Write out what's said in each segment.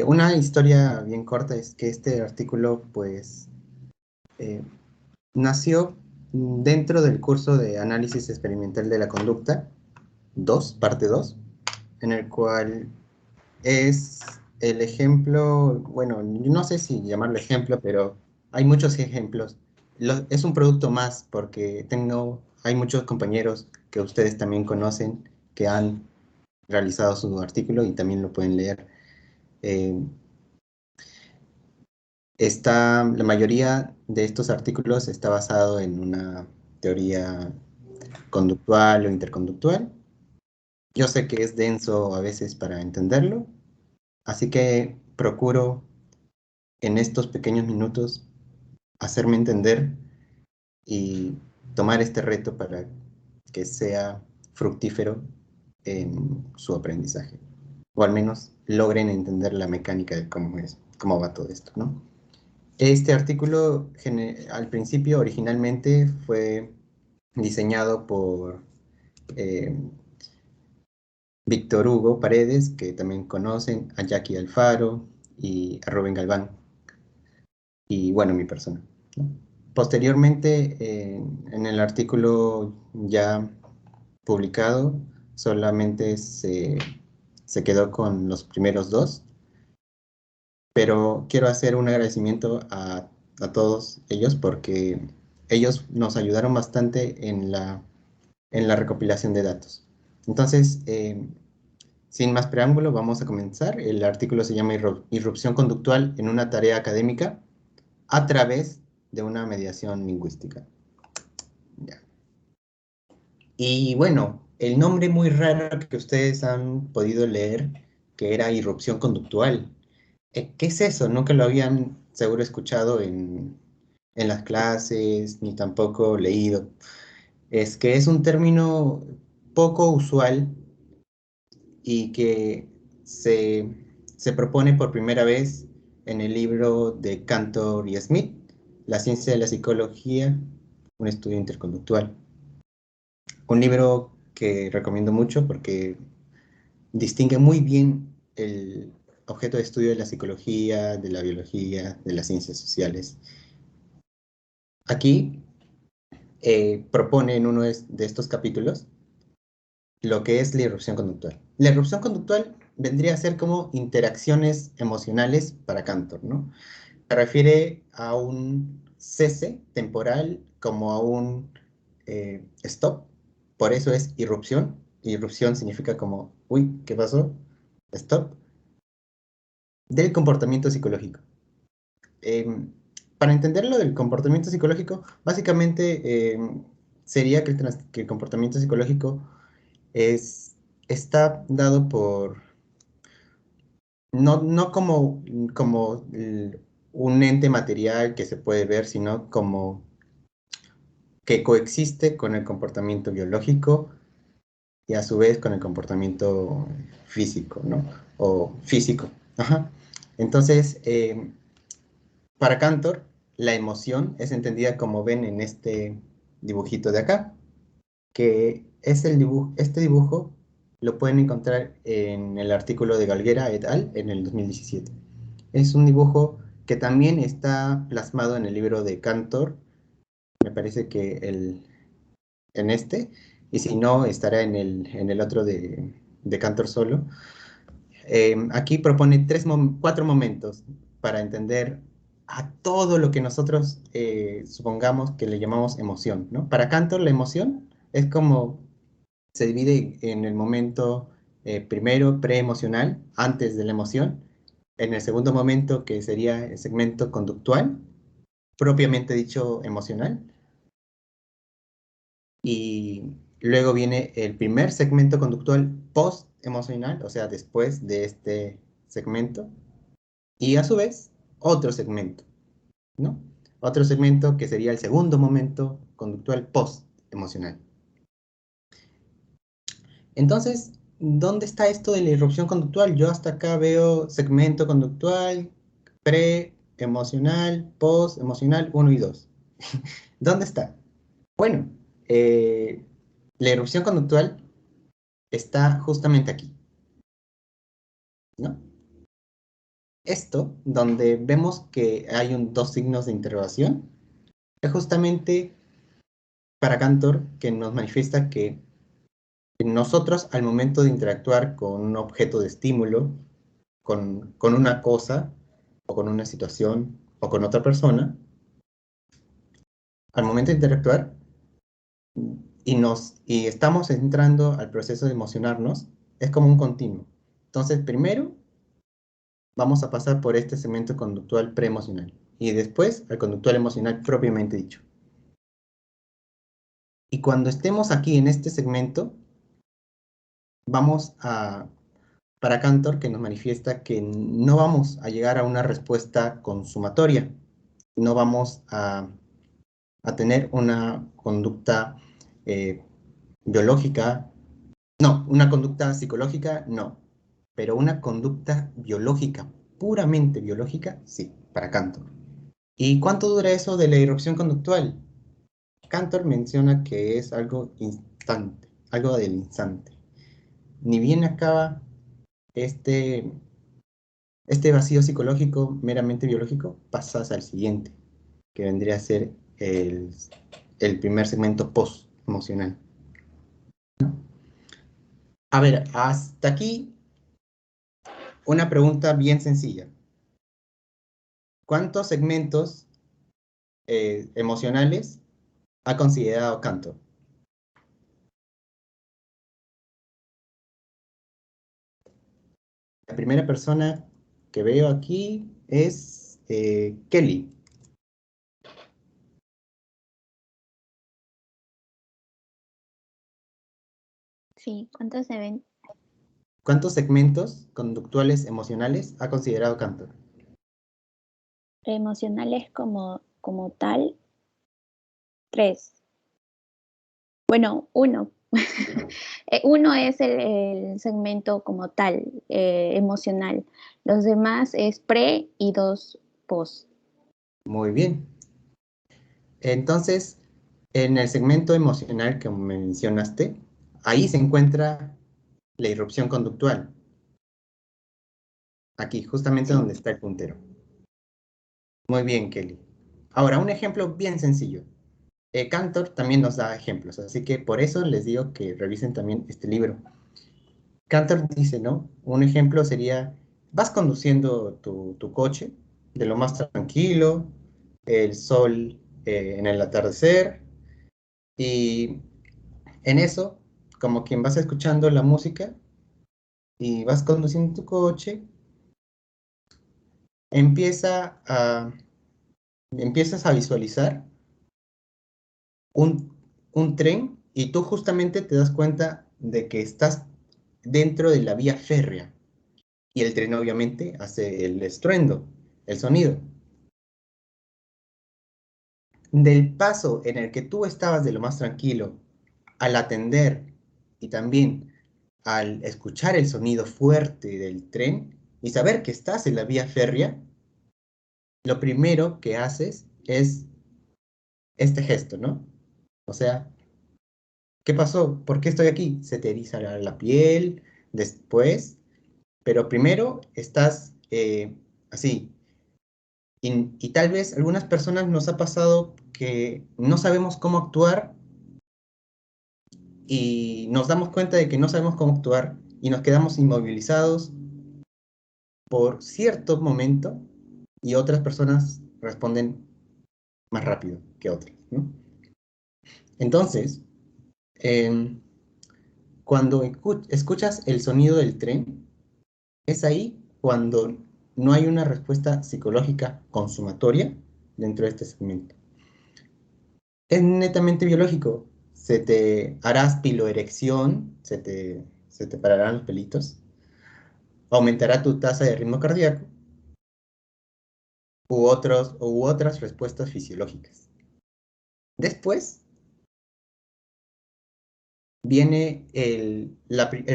Una historia bien corta es que este artículo, pues, eh, nació dentro del curso de análisis experimental de la conducta 2, parte 2, en el cual es el ejemplo, bueno, no sé si llamarlo ejemplo, pero hay muchos ejemplos. Es un producto más porque hay muchos compañeros que ustedes también conocen que han realizado su artículo y también lo pueden leer. Eh, la mayoría de estos artículos está basado en una teoría conductual o interconductual. Yo sé que es denso a veces para entenderlo, así que procuro en estos pequeños minutos hacerme entender y tomar este reto para que sea fructífero en su aprendizaje, o al menos logren entender la mecánica de cómo va todo esto, ¿no? Este artículo al principio originalmente fue diseñado por eh, Víctor Hugo Paredes, que también conocen, a Jackie Alfaro y a Rubén Galván, y bueno, mi persona, ¿no? Posteriormente, en el artículo ya publicado, solamente se quedó con los primeros dos, pero quiero hacer un agradecimiento a todos ellos porque ellos nos ayudaron bastante en la recopilación de datos. Entonces, sin más preámbulo, vamos a comenzar. El artículo se llama Irrupción conductual en una tarea académica a través de una mediación lingüística. Ya. Y bueno, el nombre muy raro que ustedes han podido leer, que era irrupción conductual. ¿Qué es eso? Nunca lo habían seguro escuchado en las clases, ni tampoco leído. Es que es un término poco usual y que se propone por primera vez en el libro de Cantor y Smith, La ciencia de la psicología, un estudio interconductual. Un libro que recomiendo mucho porque distingue muy bien el objeto de estudio de la psicología, de la biología, de las ciencias sociales. Aquí propone en uno de estos capítulos lo que es la irrupción conductual. La irrupción conductual vendría a ser como interacciones emocionales para Cantor, ¿no? Se refiere a un cese temporal como a un stop, por eso es irrupción. Irrupción significa como, uy, ¿qué pasó? Stop, del comportamiento psicológico. Eh, para entender lo del comportamiento psicológico, básicamente sería que el comportamiento psicológico está dado por, no como un ente material que se puede ver, sino como que coexiste con el comportamiento biológico y a su vez con el comportamiento físico, ¿no? O físico. Ajá. Entonces, para Cantor, la emoción es entendida como ven en este dibujito de acá, que es este dibujo lo pueden encontrar en el artículo de Galguera et al. En el 2017. Es un dibujo que también está plasmado en el libro de Cantor, me parece que en este, y si no, estará en el otro de Cantor solo. Aquí propone cuatro momentos para entender a todo lo que nosotros supongamos que le llamamos emoción, ¿no? Para Cantor la emoción es como se divide en el momento primero preemocional, antes de la emoción, en el segundo momento que sería el segmento conductual, propiamente dicho emocional, y luego viene el primer segmento conductual post-emocional, o sea, después de este segmento, y a su vez otro segmento, ¿no? Otro segmento que sería el segundo momento conductual post-emocional. Entonces, ¿dónde está esto de la irrupción conductual? Yo hasta acá veo segmento conductual, pre-emocional, post-emocional 1 y 2. ¿Dónde está? Bueno, eh, la irrupción conductual está justamente aquí, ¿no? Esto, donde vemos que hay dos signos de interrogación, es justamente para Cantor que nos manifiesta que nosotros al momento de interactuar con un objeto de estímulo, con una cosa, o con una situación, o con otra persona, al momento de interactuar, y estamos entrando al proceso de emocionarnos, es como un continuo. Entonces, primero vamos a pasar por este segmento conductual preemocional y después al conductual emocional propiamente dicho. Y cuando estemos aquí en este segmento, vamos a, para Cantor, que nos manifiesta que no vamos a llegar a una respuesta consumatoria, no vamos a tener una conducta biológica, no, una conducta psicológica, no, pero una conducta biológica, puramente biológica, sí, para Cantor. ¿Y cuánto dura eso de la irrupción conductual? Cantor menciona que es algo instante, algo del instante. Ni bien acaba este, este vacío psicológico meramente biológico, pasas al siguiente, que vendría a ser el primer segmento post-emocional. A ver, hasta aquí una pregunta bien sencilla. ¿Cuántos segmentos emocionales ha considerado Cantor? La primera persona que veo aquí es Kelly. Sí, ¿cuántos se ven? ¿Cuántos segmentos conductuales emocionales ha considerado Cantor? Emocionales como tal, 3. Bueno, 1. Uno es el segmento como tal, emocional. Los demás es pre y 2 post. Muy bien. Entonces, en el segmento emocional que mencionaste, ahí se encuentra la irrupción conductual. Aquí, justamente Sí. donde está el puntero. Muy bien, Kelly. Ahora, un ejemplo bien sencillo. Cantor también nos da ejemplos, así que por eso les digo que revisen también este libro. Cantor dice, ¿no? Un ejemplo sería, vas conduciendo tu coche de lo más tranquilo, el sol en el atardecer, y en eso, como quien vas escuchando la música y vas conduciendo tu coche, empieza a, empiezas a visualizar un tren y tú justamente te das cuenta de que estás dentro de la vía férrea y el tren obviamente hace el estruendo, el sonido. Del paso en el que tú estabas de lo más tranquilo al atender y también al escuchar el sonido fuerte del tren y saber que estás en la vía férrea, lo primero que haces es este gesto, ¿no? O sea, ¿qué pasó? ¿Por qué estoy aquí? Se te eriza la piel, después, pero primero estás así. Y tal vez a algunas personas nos ha pasado que no sabemos cómo actuar y nos damos cuenta de que no sabemos cómo actuar y nos quedamos inmovilizados por cierto momento y otras personas responden más rápido que otras, ¿no? Entonces, eh, cuando escuchas el sonido del tren, es ahí cuando no hay una respuesta psicológica consumatoria dentro de este segmento. Es netamente biológico. Se te hará piloerección, se te pararán los pelitos, aumentará tu tasa de ritmo cardíaco u otras respuestas fisiológicas. Después viene el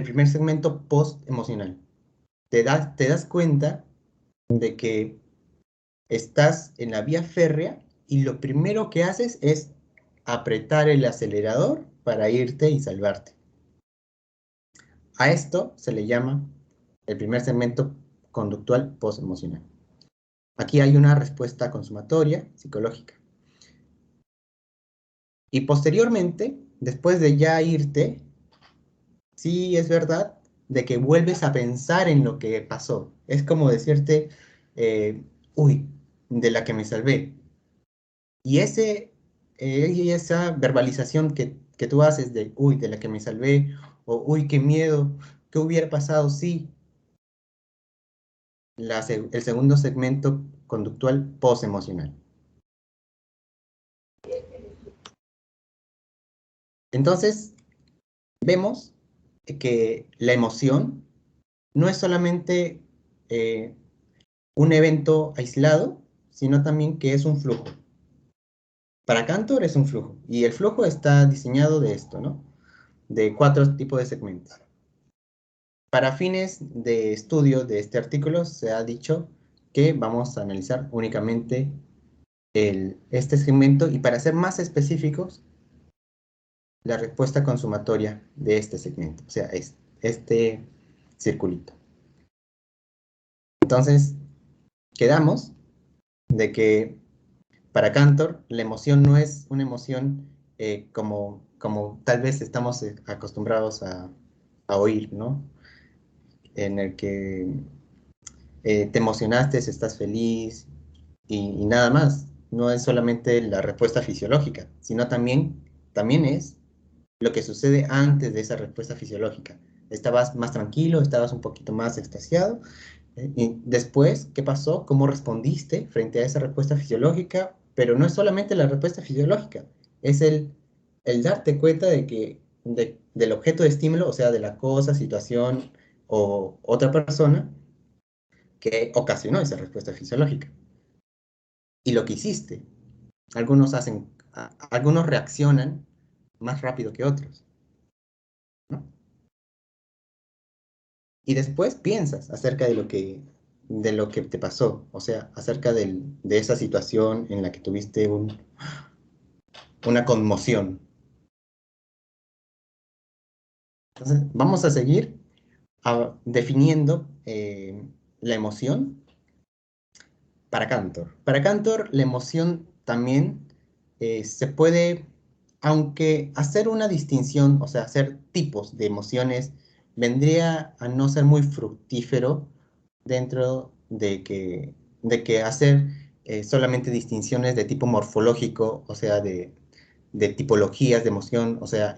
primer segmento post-emocional. Te das cuenta de que estás en la vía férrea y lo primero que haces es apretar el acelerador para irte y salvarte. A esto se le llama el primer segmento conductual postemocional. Aquí hay una respuesta consumatoria psicológica. Y posteriormente, después de ya irte, sí es verdad de que vuelves a pensar en lo que pasó. Es como decirte, uy, de la que me salvé. Y esa verbalización que tú haces de, uy, de la que me salvé, o uy, qué miedo, ¿qué hubiera pasado si? El segundo segmento conductual postemocional. Entonces, vemos que la emoción no es solamente un evento aislado, sino también que es un flujo. Para Cantor es un flujo, y el flujo está diseñado de esto, ¿no? De 4 tipos de segmentos. Para fines de estudio de este artículo se ha dicho que vamos a analizar únicamente este segmento y para ser más específicos, la respuesta consumatoria de este segmento, o sea, este circulito. Entonces, quedamos de que para Cantor la emoción no es una emoción como tal vez estamos acostumbrados a oír, ¿no? En el que te emocionaste, estás feliz y nada más. No es solamente la respuesta fisiológica, sino también es lo que sucede antes de esa respuesta fisiológica. Estabas más tranquilo, estabas un poquito más extasiado. Y después, ¿qué pasó? ¿Cómo respondiste frente a esa respuesta fisiológica? Pero no es solamente la respuesta fisiológica, es el darte cuenta de que del objeto de estímulo, o sea, de la cosa, situación o otra persona que ocasionó esa respuesta fisiológica. Y lo que hiciste. Algunos reaccionan más rápido que otros, ¿no? Y después piensas acerca de lo que te pasó, o sea, acerca de esa situación en la que tuviste una conmoción. Entonces, vamos a seguir definiendo la emoción para Cantor. Para Cantor, la emoción también se puede, aunque hacer una distinción, o sea, hacer tipos de emociones, vendría a no ser muy fructífero dentro de que hacer solamente distinciones de tipo morfológico, o sea, de tipologías de emoción, o sea,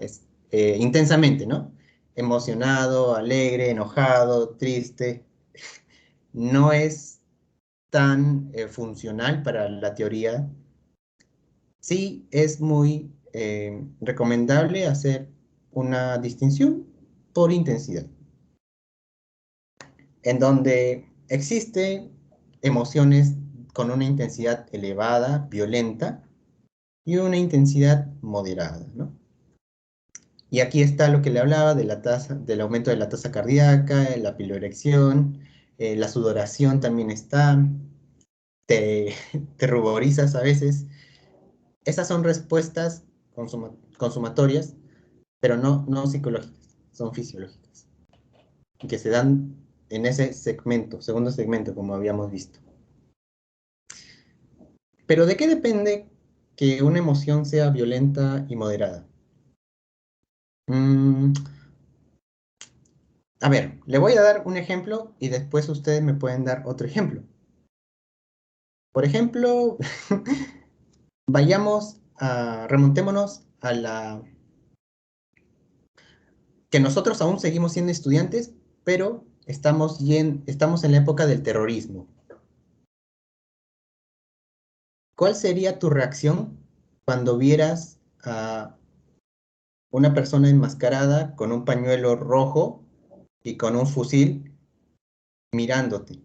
intensamente, ¿no? Emocionado, alegre, enojado, triste, no es tan funcional para la teoría. Sí es muy recomendable hacer una distinción por intensidad, en donde existe emociones con una intensidad elevada, violenta, y una intensidad moderada, ¿no? Y aquí está lo que le hablaba de la tasa, del aumento de la tasa cardíaca, la piloerección, la sudoración también está, te, te ruborizas a veces. Esas son respuestas consumatorias, pero no psicológicas, son fisiológicas, que se dan en ese segmento, segundo segmento, como habíamos visto. Pero ¿de qué depende que una emoción sea violenta y moderada? Mm, a ver, le voy a dar un ejemplo y después ustedes me pueden dar otro ejemplo. Por ejemplo, remontémonos a que nosotros aún seguimos siendo estudiantes, pero estamos en la época del terrorismo. ¿Cuál sería tu reacción cuando vieras a una persona enmascarada con un pañuelo rojo y con un fusil mirándote?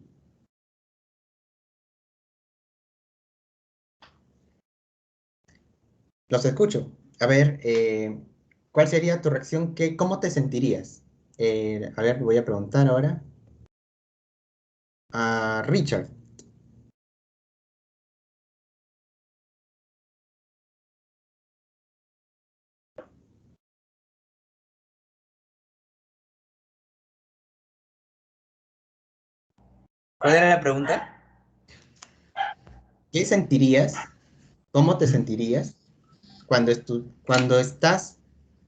Los escucho. A ver, ¿cuál sería tu reacción? ¿Cómo te sentirías? A ver, voy a preguntar ahora a Richard. ¿Cuál era la pregunta? ¿Qué sentirías? ¿Cómo te sentirías cuando estás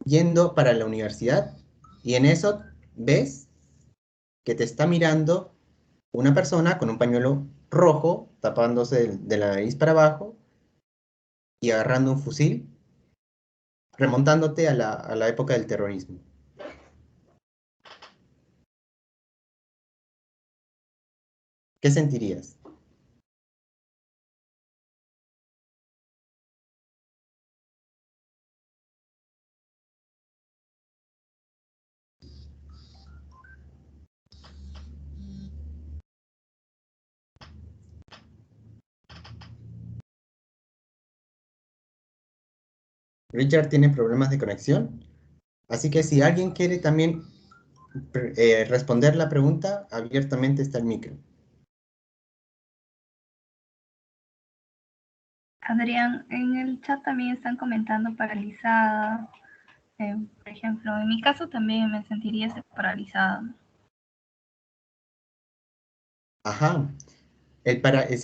yendo para la universidad y en eso ves que te está mirando una persona con un pañuelo rojo tapándose de la nariz para abajo y agarrando un fusil, remontándote a la época del terrorismo? ¿Qué sentirías? Richard tiene problemas de conexión, así que si alguien quiere también responder la pregunta, abiertamente está el micro. Adrián, en el chat también están comentando paralizada. Por ejemplo, en mi caso también me sentiría paralizada. Ajá, el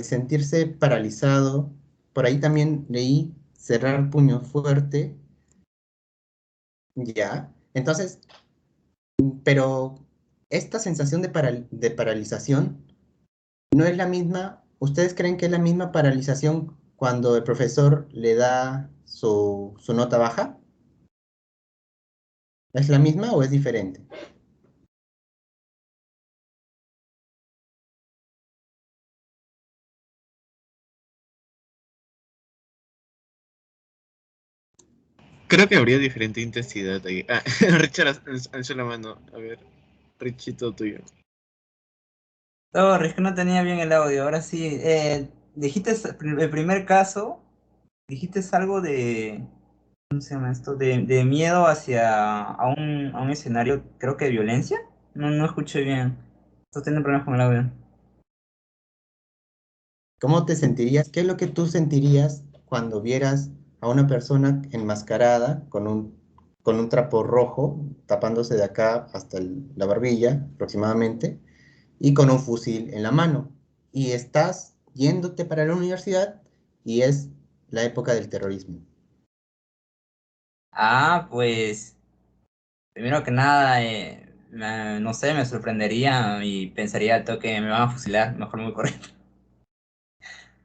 sentirse paralizado, por ahí también leí cerrar puño fuerte, ya. Entonces, pero esta sensación de paralización no es la misma. ¿Ustedes creen que es la misma paralización cuando el profesor le da su nota baja? ¿Es la misma o es diferente? Creo que habría diferente intensidad ahí. Ah, Richard alzó la mano. A ver, Richito tuyo. No, es que no tenía bien el audio. Ahora sí. Dijiste el primer caso. Dijiste algo de. ¿Cómo se llama esto? De miedo hacia a un escenario, creo que de violencia. No escuché bien. Estoy teniendo problemas con el audio. ¿Cómo te sentirías? ¿Qué es lo que tú sentirías cuando vieras a una persona enmascarada con un trapo rojo, tapándose de acá hasta la barbilla aproximadamente, y con un fusil en la mano? Y estás yéndote para la universidad y es la época del terrorismo. Ah, pues. Primero que nada, no sé, me sorprendería y pensaría al toque me van a fusilar. Mejor me voy corriendo.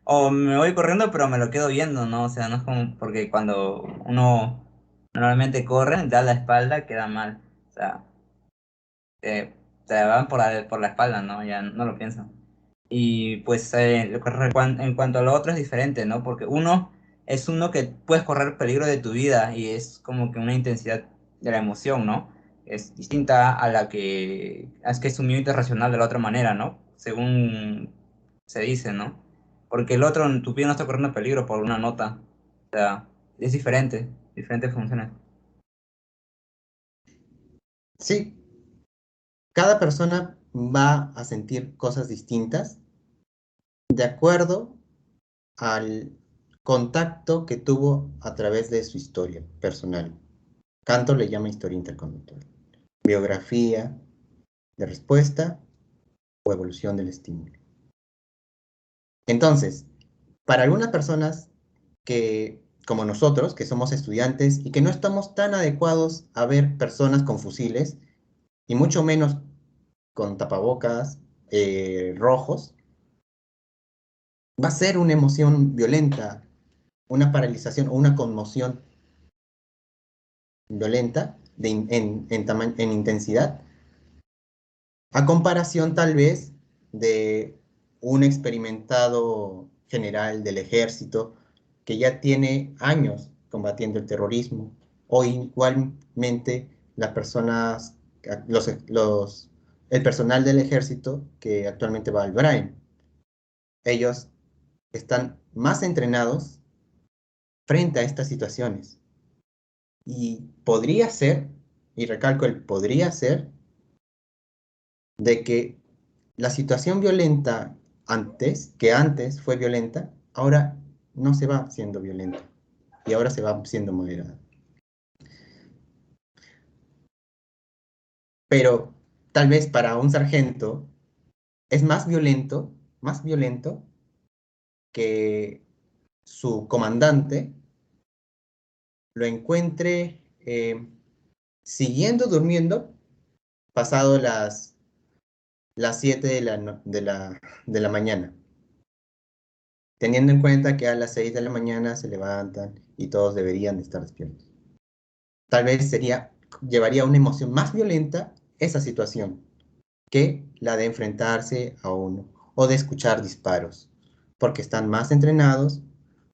O me voy corriendo, pero me lo quedo viendo, ¿no? O sea, no es como porque cuando uno normalmente corre, da la espalda, queda mal. O sea, te van por la espalda, ¿no? Ya no lo pienso. Y pues en cuanto a lo otro es diferente, ¿no? Porque uno es uno que puedes correr peligro de tu vida y es como que una intensidad de la emoción, ¿no? Es distinta a la que es un límite racional de la otra manera, ¿no? Según se dice, ¿no? Porque el otro, tu vida no está corriendo peligro por una nota. O sea, es diferente, diferentes funciones. Sí, cada persona va a sentir cosas distintas de acuerdo al contacto que tuvo a través de su historia personal. Cantor le llama historia interconductual. Biografía de respuesta o evolución del estímulo. Entonces, para algunas personas que, como nosotros, que somos estudiantes y que no estamos tan adecuados a ver personas con fusiles, y mucho menos con tapabocas rojos, va a ser una emoción violenta, una paralización o una conmoción violenta en intensidad, a comparación tal vez de un experimentado general del ejército que ya tiene años combatiendo el terrorismo, o igualmente las personas, el personal del ejército que actualmente va al BRAEM. Ellos están más entrenados frente a estas situaciones. Y podría ser, y recalco el podría ser, de que la situación violenta que antes fue violenta, ahora no se va siendo violenta y ahora se va siendo moderada. Pero tal vez para un sargento es más violento que su comandante lo encuentre siguiendo durmiendo pasado las 7 de la mañana, teniendo en cuenta que a las 6 de la mañana se levantan y todos deberían de estar despiertos. Tal vez llevaría una emoción más violenta esa situación que la de enfrentarse a uno o de escuchar disparos, porque están más entrenados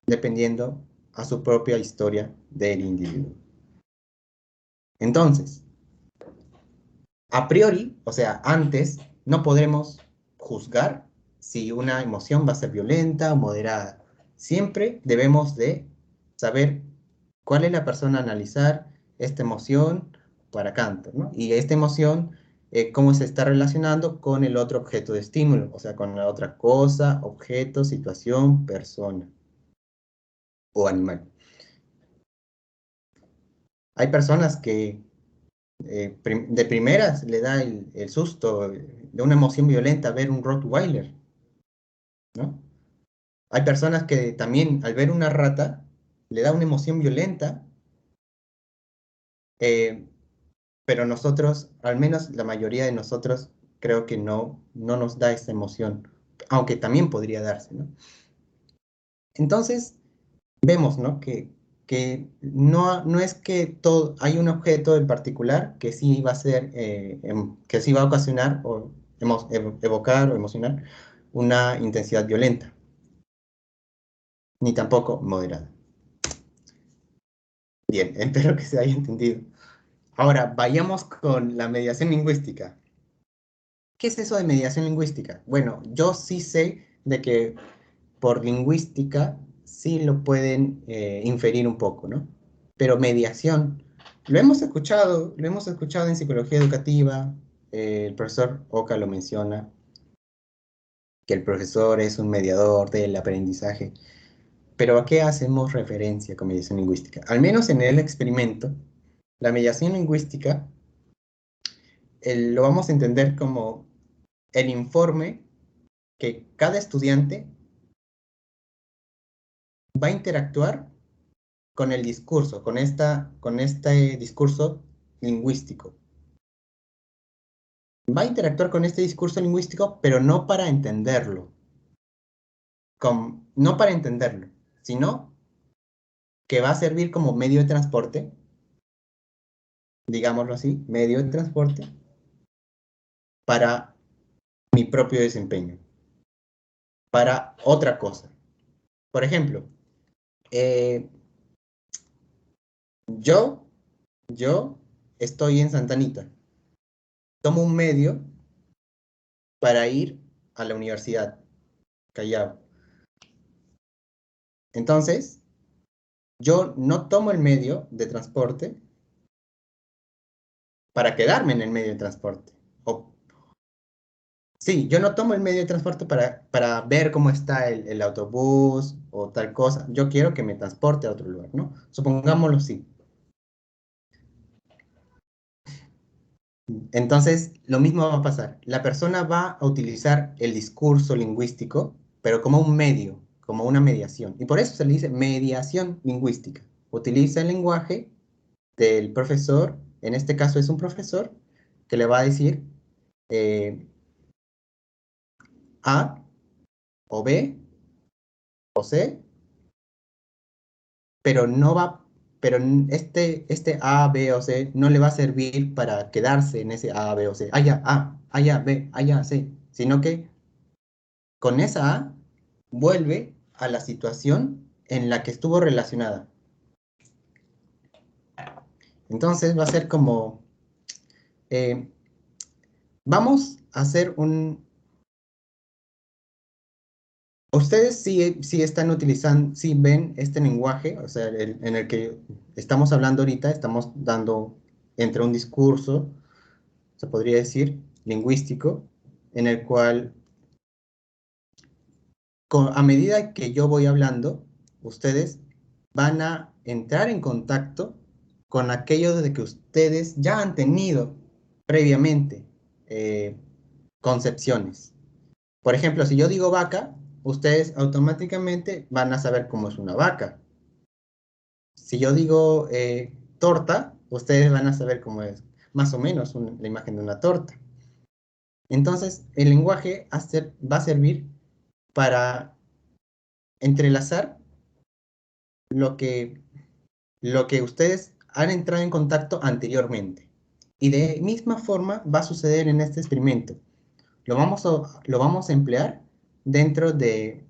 dependiendo a su propia historia del individuo. Entonces, a priori, o sea, antes, no podremos juzgar si una emoción va a ser violenta o moderada. Siempre debemos de saber cuál es la persona a analizar esta emoción para Cantor, ¿no? Y esta emoción, cómo se está relacionando con el otro objeto de estímulo, o sea, con la otra cosa, objeto, situación, persona o animal. Hay personas que de primeras le da el susto de una emoción violenta ver un Rottweiler, ¿no? Hay personas que también al ver una rata le da una emoción violenta, pero nosotros, al menos la mayoría de nosotros, creo que no nos da esa emoción, aunque también podría darse, ¿no? Entonces, vemos, ¿no? Que no es que hay un objeto en particular que sí va a ser, que sí va a ocasionar o evocar o emocionar una intensidad violenta, ni tampoco moderada. Bien, espero que se haya entendido. Ahora, vayamos con la mediación lingüística. ¿Qué es eso de mediación lingüística? Bueno, yo sí sé de que por lingüística sí lo pueden inferir un poco, ¿no? Pero mediación, lo hemos escuchado en psicología educativa, el profesor Oca lo menciona, que el profesor es un mediador del aprendizaje, pero ¿a qué hacemos referencia con mediación lingüística? Al menos en el experimento, la mediación lingüística lo vamos a entender como el informe que cada estudiante va a interactuar con el discurso, con este discurso lingüístico. Va a interactuar con este discurso lingüístico, pero no para entenderlo. No para entenderlo, sino que va a servir como medio de transporte, digámoslo así, medio de transporte, para mi propio desempeño, para otra cosa. Por ejemplo, yo estoy en Santa Anita. Tomo un medio para ir a la universidad, Callao. Entonces, yo no tomo el medio de transporte para quedarme en el medio de transporte. Sí, yo no tomo el medio de transporte para ver cómo está el autobús o tal cosa. Yo quiero que me transporte a otro lugar, ¿no? Supongámoslo así. Entonces, lo mismo va a pasar. La persona va a utilizar el discurso lingüístico, pero como un medio, como una mediación. Y por eso se le dice mediación lingüística. Utiliza el lenguaje del profesor, en este caso es un profesor, que le va a decir A o B o C, pero no va, pero este A, B o C no le va a servir para quedarse en ese A, B o C, allá A, allá B, allá C, sino que con esa A vuelve a la situación en la que estuvo relacionada. Entonces va a ser como, vamos a hacer ustedes sí están utilizando, sí ven este lenguaje, o sea, en el que estamos hablando ahorita, estamos dando entre un discurso, se podría decir, lingüístico, en el cual a medida que yo voy hablando, ustedes van a entrar en contacto con aquello de que ustedes ya han tenido previamente concepciones. Por ejemplo, si yo digo vaca, ustedes automáticamente van a saber cómo es una vaca. Si yo digo torta, ustedes van a saber cómo es más o menos la imagen de una torta. Entonces, el lenguaje va a servir para entrelazar lo que ustedes han entrado en contacto anteriormente. Y de misma forma va a suceder en este experimento. Lo vamos a emplear dentro de,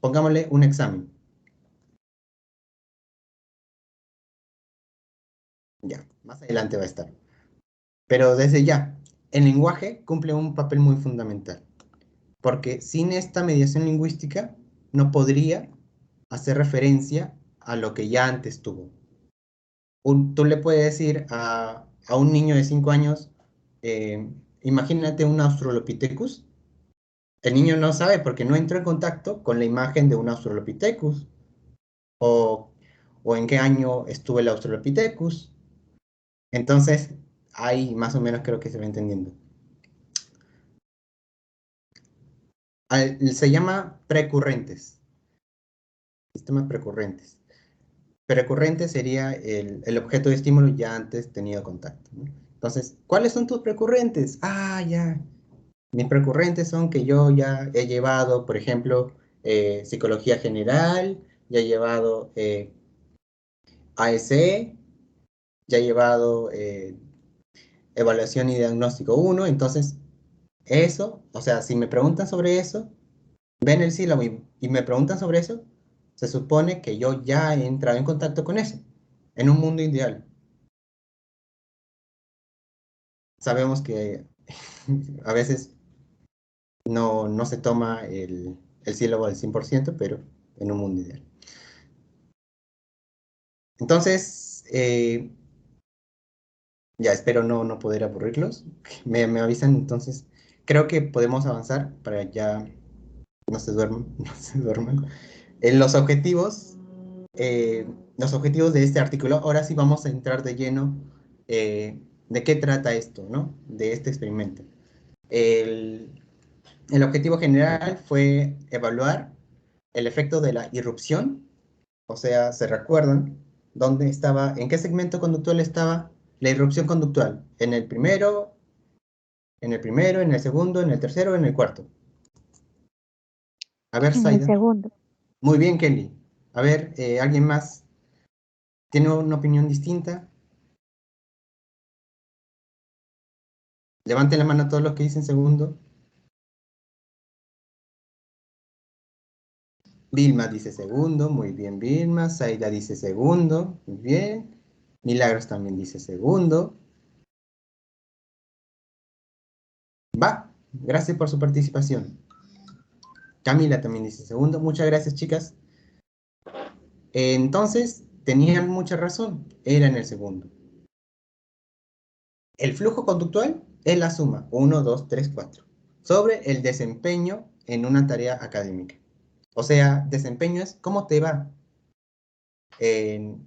pongámosle, un examen. Ya, más adelante va a estar. Pero desde ya, el lenguaje cumple un papel muy fundamental. Porque sin esta mediación lingüística no podría hacer referencia a lo que ya antes tuvo. Tú le puedes decir a un niño de 5 años, imagínate un Australopithecus. El niño no sabe porque no entró en contacto con la imagen de un Australopithecus. O en qué año estuvo el Australopithecus. Entonces, ahí más o menos creo que se va entendiendo. Se llama precurrentes. Sistemas precurrentes. Precurrente sería el objeto de estímulo ya antes tenido contacto, ¿no? Entonces, ¿cuáles son tus precurrentes? Ah, ya. Mis precurrentes son que yo ya he llevado, por ejemplo, psicología general, ya he llevado ASE, ya he llevado evaluación y diagnóstico 1. Entonces, eso, o sea, si me preguntan sobre eso, ven el sílabo y me preguntan sobre eso, se supone que yo ya he entrado en contacto con eso, en un mundo ideal. Sabemos que a veces no se toma el sílabo al 100%, pero en un mundo ideal. Entonces, ya espero no poder aburrirlos. Me avisan, entonces creo que podemos avanzar para ya no se duerman. No se duerman. Los objetivos de este artículo, ahora sí vamos a entrar de lleno de qué trata esto, ¿no? De este experimento. El objetivo general fue evaluar el efecto de la irrupción, o sea, ¿se recuerdan dónde estaba, en qué segmento conductual estaba la irrupción conductual? ¿En el primero, en el segundo, en el tercero, en el cuarto? A ver, En el Zaida. segundo. Muy bien, Kelly. A ver, ¿alguien más tiene una opinión distinta? Levanten la mano a todos los que dicen segundo. Vilma dice segundo, muy bien Vilma. Zaida dice segundo, muy bien. Milagros también dice segundo. Va, gracias por su participación. Camila también dice segundo. Muchas gracias, chicas. Entonces, tenían mucha razón. Era en el segundo. El flujo conductual es la suma 1, 2, 3, 4 sobre el desempeño en una tarea académica. O sea, desempeño es cómo te va. En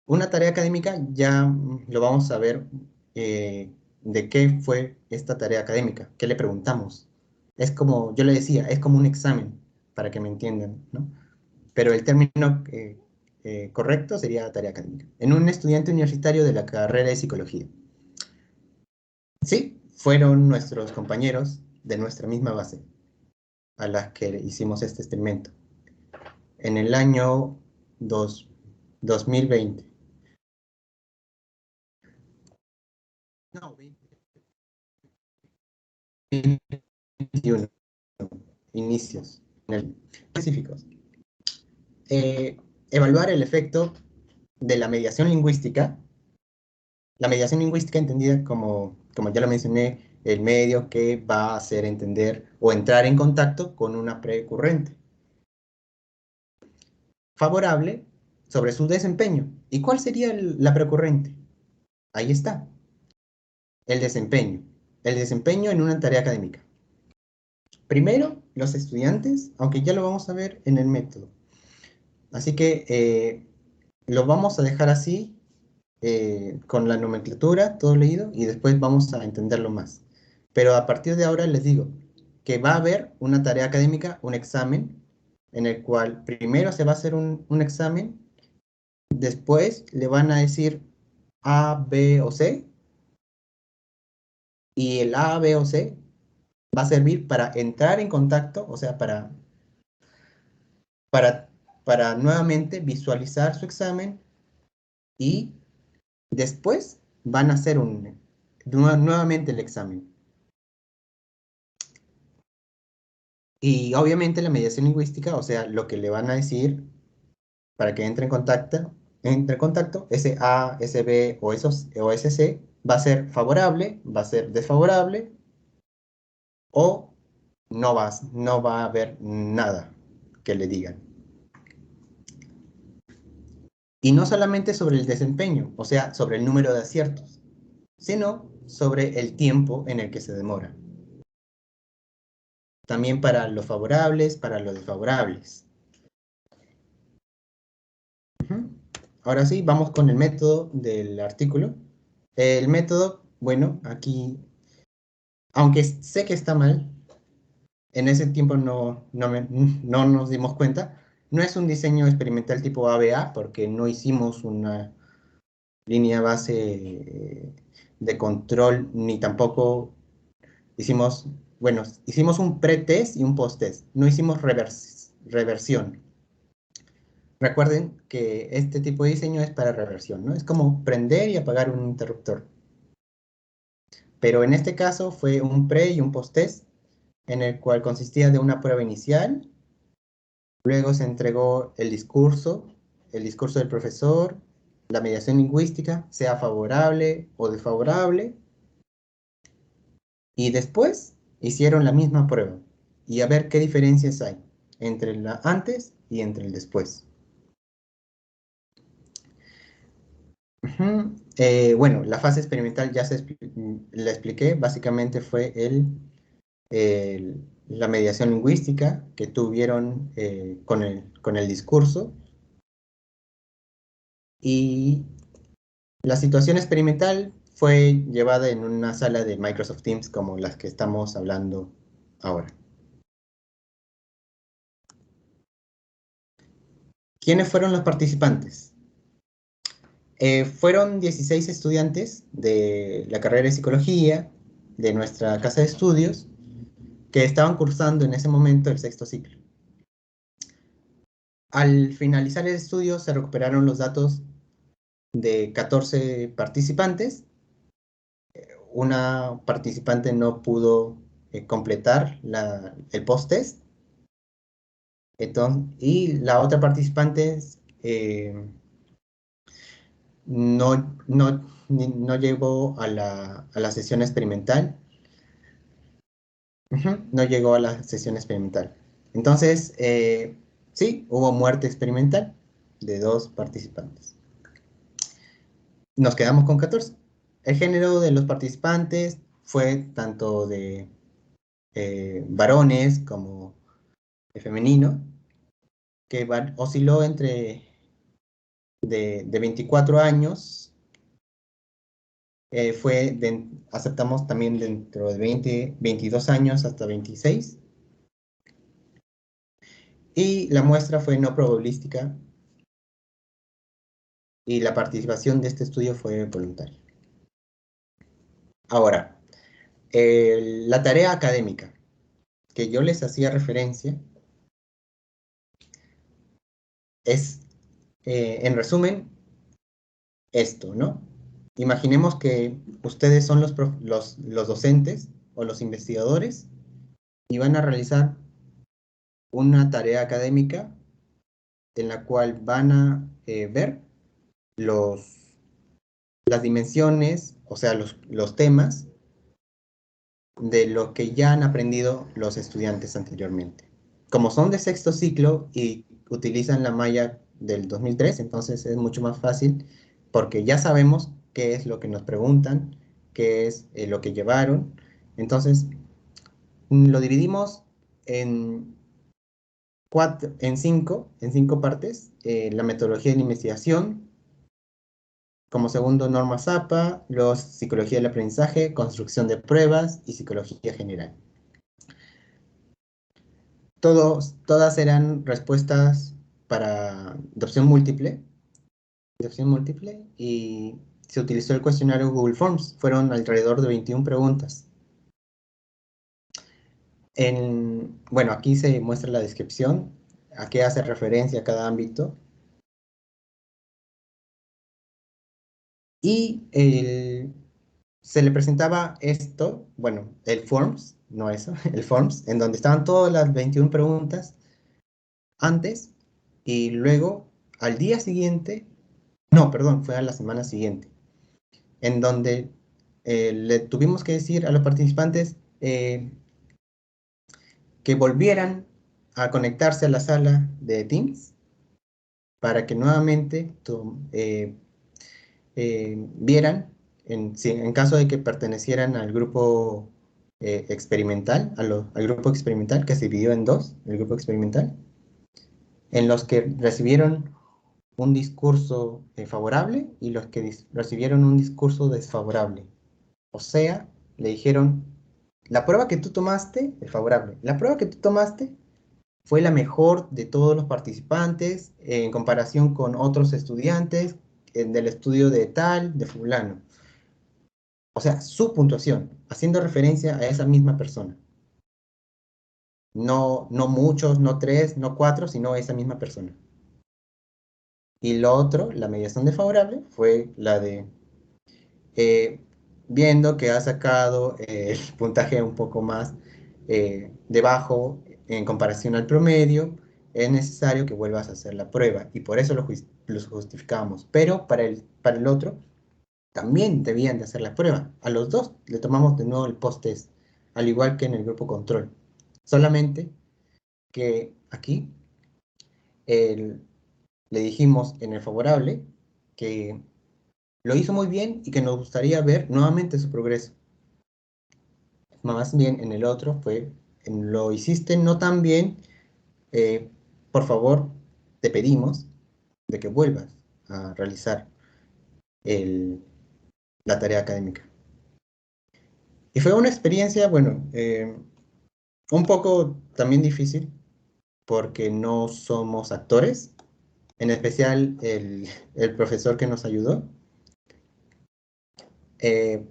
una tarea académica ya lo vamos a ver de qué fue esta tarea académica, qué le preguntamos. Es como, yo le decía, es como un examen, para que me entiendan, ¿no? Pero el término correcto sería tarea académica. En un estudiante universitario de la carrera de psicología. Sí, fueron nuestros compañeros de nuestra misma base a las que hicimos este experimento. En el año 2020. No, 2021. Inicios específicos. Evaluar el efecto de la mediación lingüística. La mediación lingüística entendida como ya lo mencioné, el medio que va a hacer entender o entrar en contacto con una precurrente favorable sobre su desempeño. ¿Y cuál sería la precurrente? Ahí está. El desempeño. El desempeño en una tarea académica. Primero, los estudiantes, aunque ya lo vamos a ver en el método. Así que lo vamos a dejar así, con la nomenclatura, todo leído, y después vamos a entenderlo más. Pero a partir de ahora les digo que va a haber una tarea académica, un examen, en el cual primero se va a hacer un examen, después le van a decir A, B o C, y el A, B o C va a servir para entrar en contacto, o sea, para nuevamente visualizar su examen, y después van a hacer nuevamente el examen. Y obviamente la mediación lingüística, o sea, lo que le van a decir para que entre en contacto, ese A, ese B o ese C va a ser favorable, va a ser desfavorable, o no va a haber nada que le digan. Y no solamente sobre el desempeño, o sea, sobre el número de aciertos, sino sobre el tiempo en el que se demora. También para los favorables, para los desfavorables. Ahora sí, vamos con el método del artículo. El método, bueno, aquí, aunque sé que está mal, en ese tiempo no nos dimos cuenta. No es un diseño experimental tipo ABA, porque no hicimos una línea base de control, ni tampoco hicimos, bueno, hicimos un pre-test y un post-test. No hicimos reversión. Recuerden que este tipo de diseño es para reversión, ¿no? Es como prender y apagar un interruptor. Pero en este caso fue un pre y un post-test, en el cual consistía de una prueba inicial, luego se entregó el discurso del profesor, la mediación lingüística, sea favorable o desfavorable, y después hicieron la misma prueba, y a ver qué diferencias hay entre la antes y entre el después. Bueno, la fase experimental ya la expliqué, básicamente fue la mediación lingüística que tuvieron con el discurso, y la situación experimental fue llevada en una sala de Microsoft Teams como las que estamos hablando ahora. ¿Quiénes fueron los participantes? Fueron 16 estudiantes de la carrera de psicología de nuestra casa de estudios que estaban cursando en ese momento el sexto ciclo. Al finalizar el estudio se recuperaron los datos de 14 participantes. Una participante no pudo completar el post-test, y la otra participante no llegó a la sesión experimental. No llegó a la sesión experimental. Entonces, sí, hubo muerte experimental de 2 participantes. Nos quedamos con 14. El género de los participantes fue tanto de varones como de femenino, que osciló entre de 24 años, aceptamos también dentro de 22 años hasta 26, y la muestra fue no probabilística, y la participación de este estudio fue voluntaria. Ahora, la tarea académica que yo les hacía referencia es, en resumen, esto, ¿no? Imaginemos que ustedes son los docentes o los investigadores y van a realizar una tarea académica en la cual van a ver las dimensiones, o sea, los temas de lo que ya han aprendido los estudiantes anteriormente. Como son de sexto ciclo y utilizan la malla del 2003, entonces es mucho más fácil porque ya sabemos qué es lo que nos preguntan, qué es lo que llevaron. Entonces, lo dividimos en cinco partes. La metodología de la investigación, como segundo, norma Zappa, luego psicología del aprendizaje, construcción de pruebas y psicología general. todas eran respuestas de opción múltiple, y se utilizó el cuestionario Google Forms. Fueron alrededor de 21 preguntas. Bueno, aquí se muestra la descripción, a qué hace referencia cada ámbito. Y se le presentaba esto, bueno, el Forms, no eso, el Forms, en donde estaban todas las 21 preguntas antes, y luego al día siguiente, no, perdón, fue a la semana siguiente, en donde le tuvimos que decir a los participantes que volvieran a conectarse a la sala de Teams para que nuevamente vieran, en caso de que pertenecieran al grupo experimental, al grupo experimental que se dividió en dos, el grupo experimental, en los que recibieron un discurso favorable y los que recibieron un discurso desfavorable. O sea, le dijeron, la prueba que tú tomaste es favorable. La prueba que tú tomaste fue la mejor de todos los participantes en comparación con otros estudiantes del estudio de tal, de fulano. O sea, su puntuación, haciendo referencia a esa misma persona. No muchos, no 3, no 4, sino esa misma persona. Y lo otro, la mediación desfavorable, fue la de viendo que ha sacado el puntaje un poco más debajo en comparación al promedio, es necesario que vuelvas a hacer la prueba, y por eso lo justificamos. Pero para el otro, también debían de hacer la prueba. A los dos le tomamos de nuevo el post-test, al igual que en el grupo control. Solamente que aquí le dijimos en el favorable que lo hizo muy bien y que nos gustaría ver nuevamente su progreso. Más bien en el otro fue, lo hiciste no tan bien, por favor, te pedimos de que vuelvas a realizar la tarea académica. Y fue una experiencia, bueno, un poco también difícil, porque no somos actores, en especial el profesor que nos ayudó,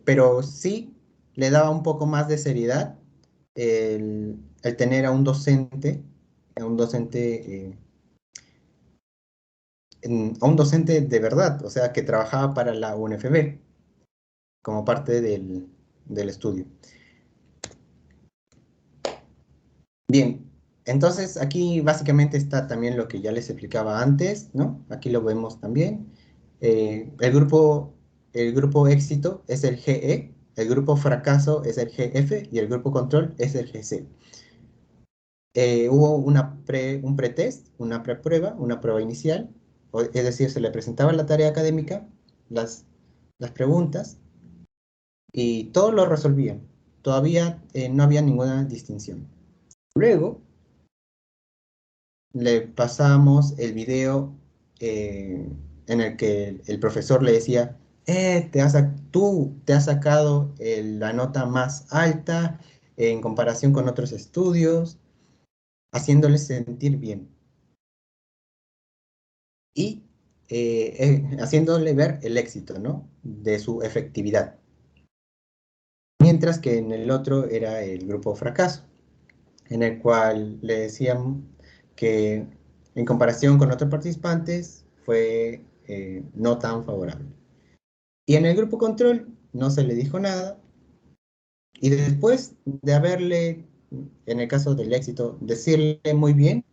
pero sí le daba un poco más de seriedad el tener a un docente de verdad, o sea, que trabajaba para la UNFB como parte del estudio. Bien, entonces aquí básicamente está también lo que ya les explicaba antes, ¿no? Aquí lo vemos también. El grupo éxito es el GE, el grupo fracaso es el GF y el grupo control es el GC. Hubo un pretest, una preprueba, una prueba inicial, es decir, se le presentaba la tarea académica, las preguntas, y todos lo resolvían. Todavía no había ninguna distinción. Luego le pasamos el video en el que el profesor le decía, tú te has sacado la nota más alta en comparación con otros estudios, haciéndole sentir bien. Y haciéndole ver el éxito, ¿no? De su efectividad. Mientras que en el otro era el grupo fracaso, en el cual le decían que en comparación con otros participantes fue no tan favorable. Y en el grupo control no se le dijo nada, y después de haberle, en el caso del éxito, decirle muy bien,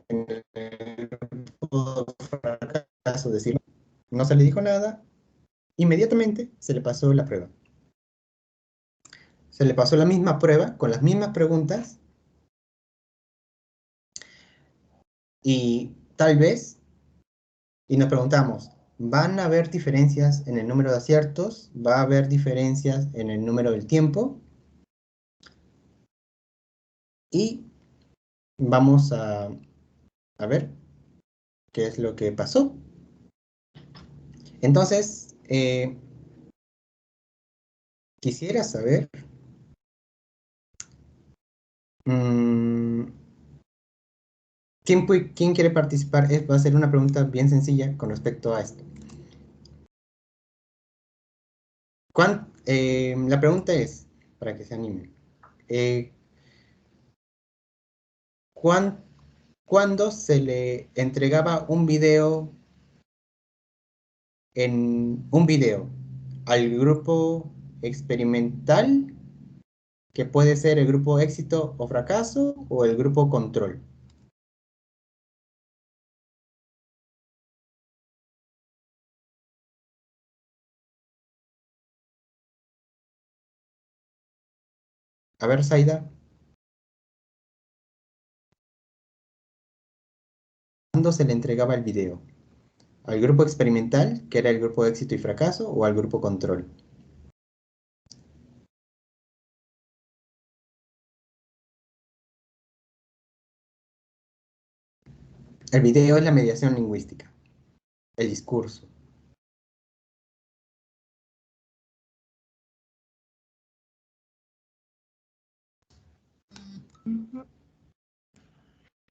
en el grupo fracaso decirle, no se le dijo nada, inmediatamente se le pasó la prueba. Se le pasó la misma prueba, con las mismas preguntas, y tal vez, y nos preguntamos, ¿van a haber diferencias en el número de aciertos? ¿Va a haber diferencias en el número del tiempo? Y vamos a ver qué es lo que pasó. Entonces, quisiera saber ¿Quién quiere participar? Va a ser una pregunta bien sencilla con respecto a esto. La pregunta es, para que se animen, ¿cuándo se le entregaba un video al grupo experimental, que puede ser el grupo éxito o fracaso, o el grupo control? A ver, Zaida, ¿cuándo se le entregaba el video? ¿Al grupo experimental, que era el grupo éxito y fracaso, o al grupo control? El video es la mediación lingüística, el discurso.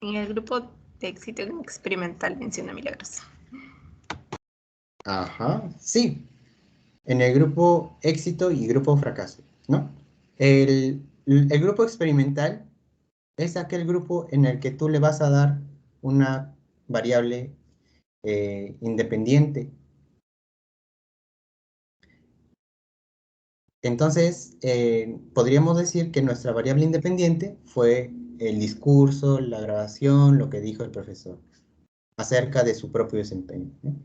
En el grupo de éxito experimental, menciona Milagros. Ajá, sí. En el grupo éxito y grupo fracaso, ¿no? El grupo experimental es aquel grupo en el que tú le vas a dar una variable independiente. Entonces, podríamos decir que nuestra variable independiente fue el discurso, la grabación, lo que dijo el profesor acerca de su propio desempeño, ¿no?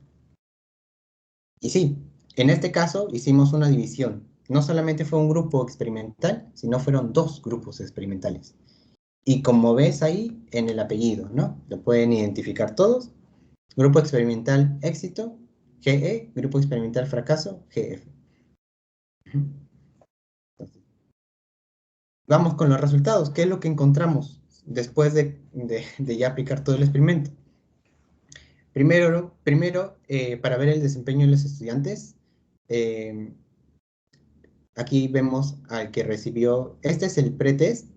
Y sí, en este caso hicimos una división. No solamente fue un grupo experimental, sino fueron dos grupos experimentales. Y como ves ahí en el apellido, ¿no? Lo pueden identificar todos. Grupo experimental éxito, GE, grupo experimental fracaso, GF. Vamos con los resultados. ¿Qué es lo que encontramos después de ya aplicar todo el experimento? Primero para ver el desempeño de los estudiantes, aquí vemos al que recibió, este es el pretest,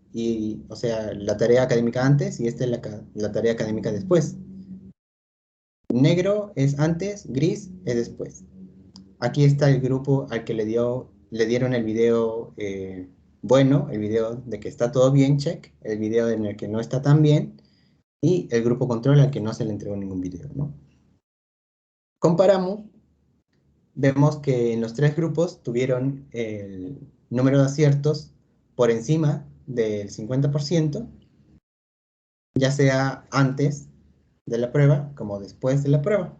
o sea, la tarea académica antes, y esta es la tarea académica después. Negro es antes, gris es después. Aquí está el grupo al que le dieron el video bueno, el video de que está todo bien, check, el video en el que no está tan bien, y el grupo control al que no se le entregó ningún video, ¿no? Comparamos, vemos que en los tres grupos tuvieron el número de aciertos por encima del 50%, ya sea antes de la prueba como después de la prueba.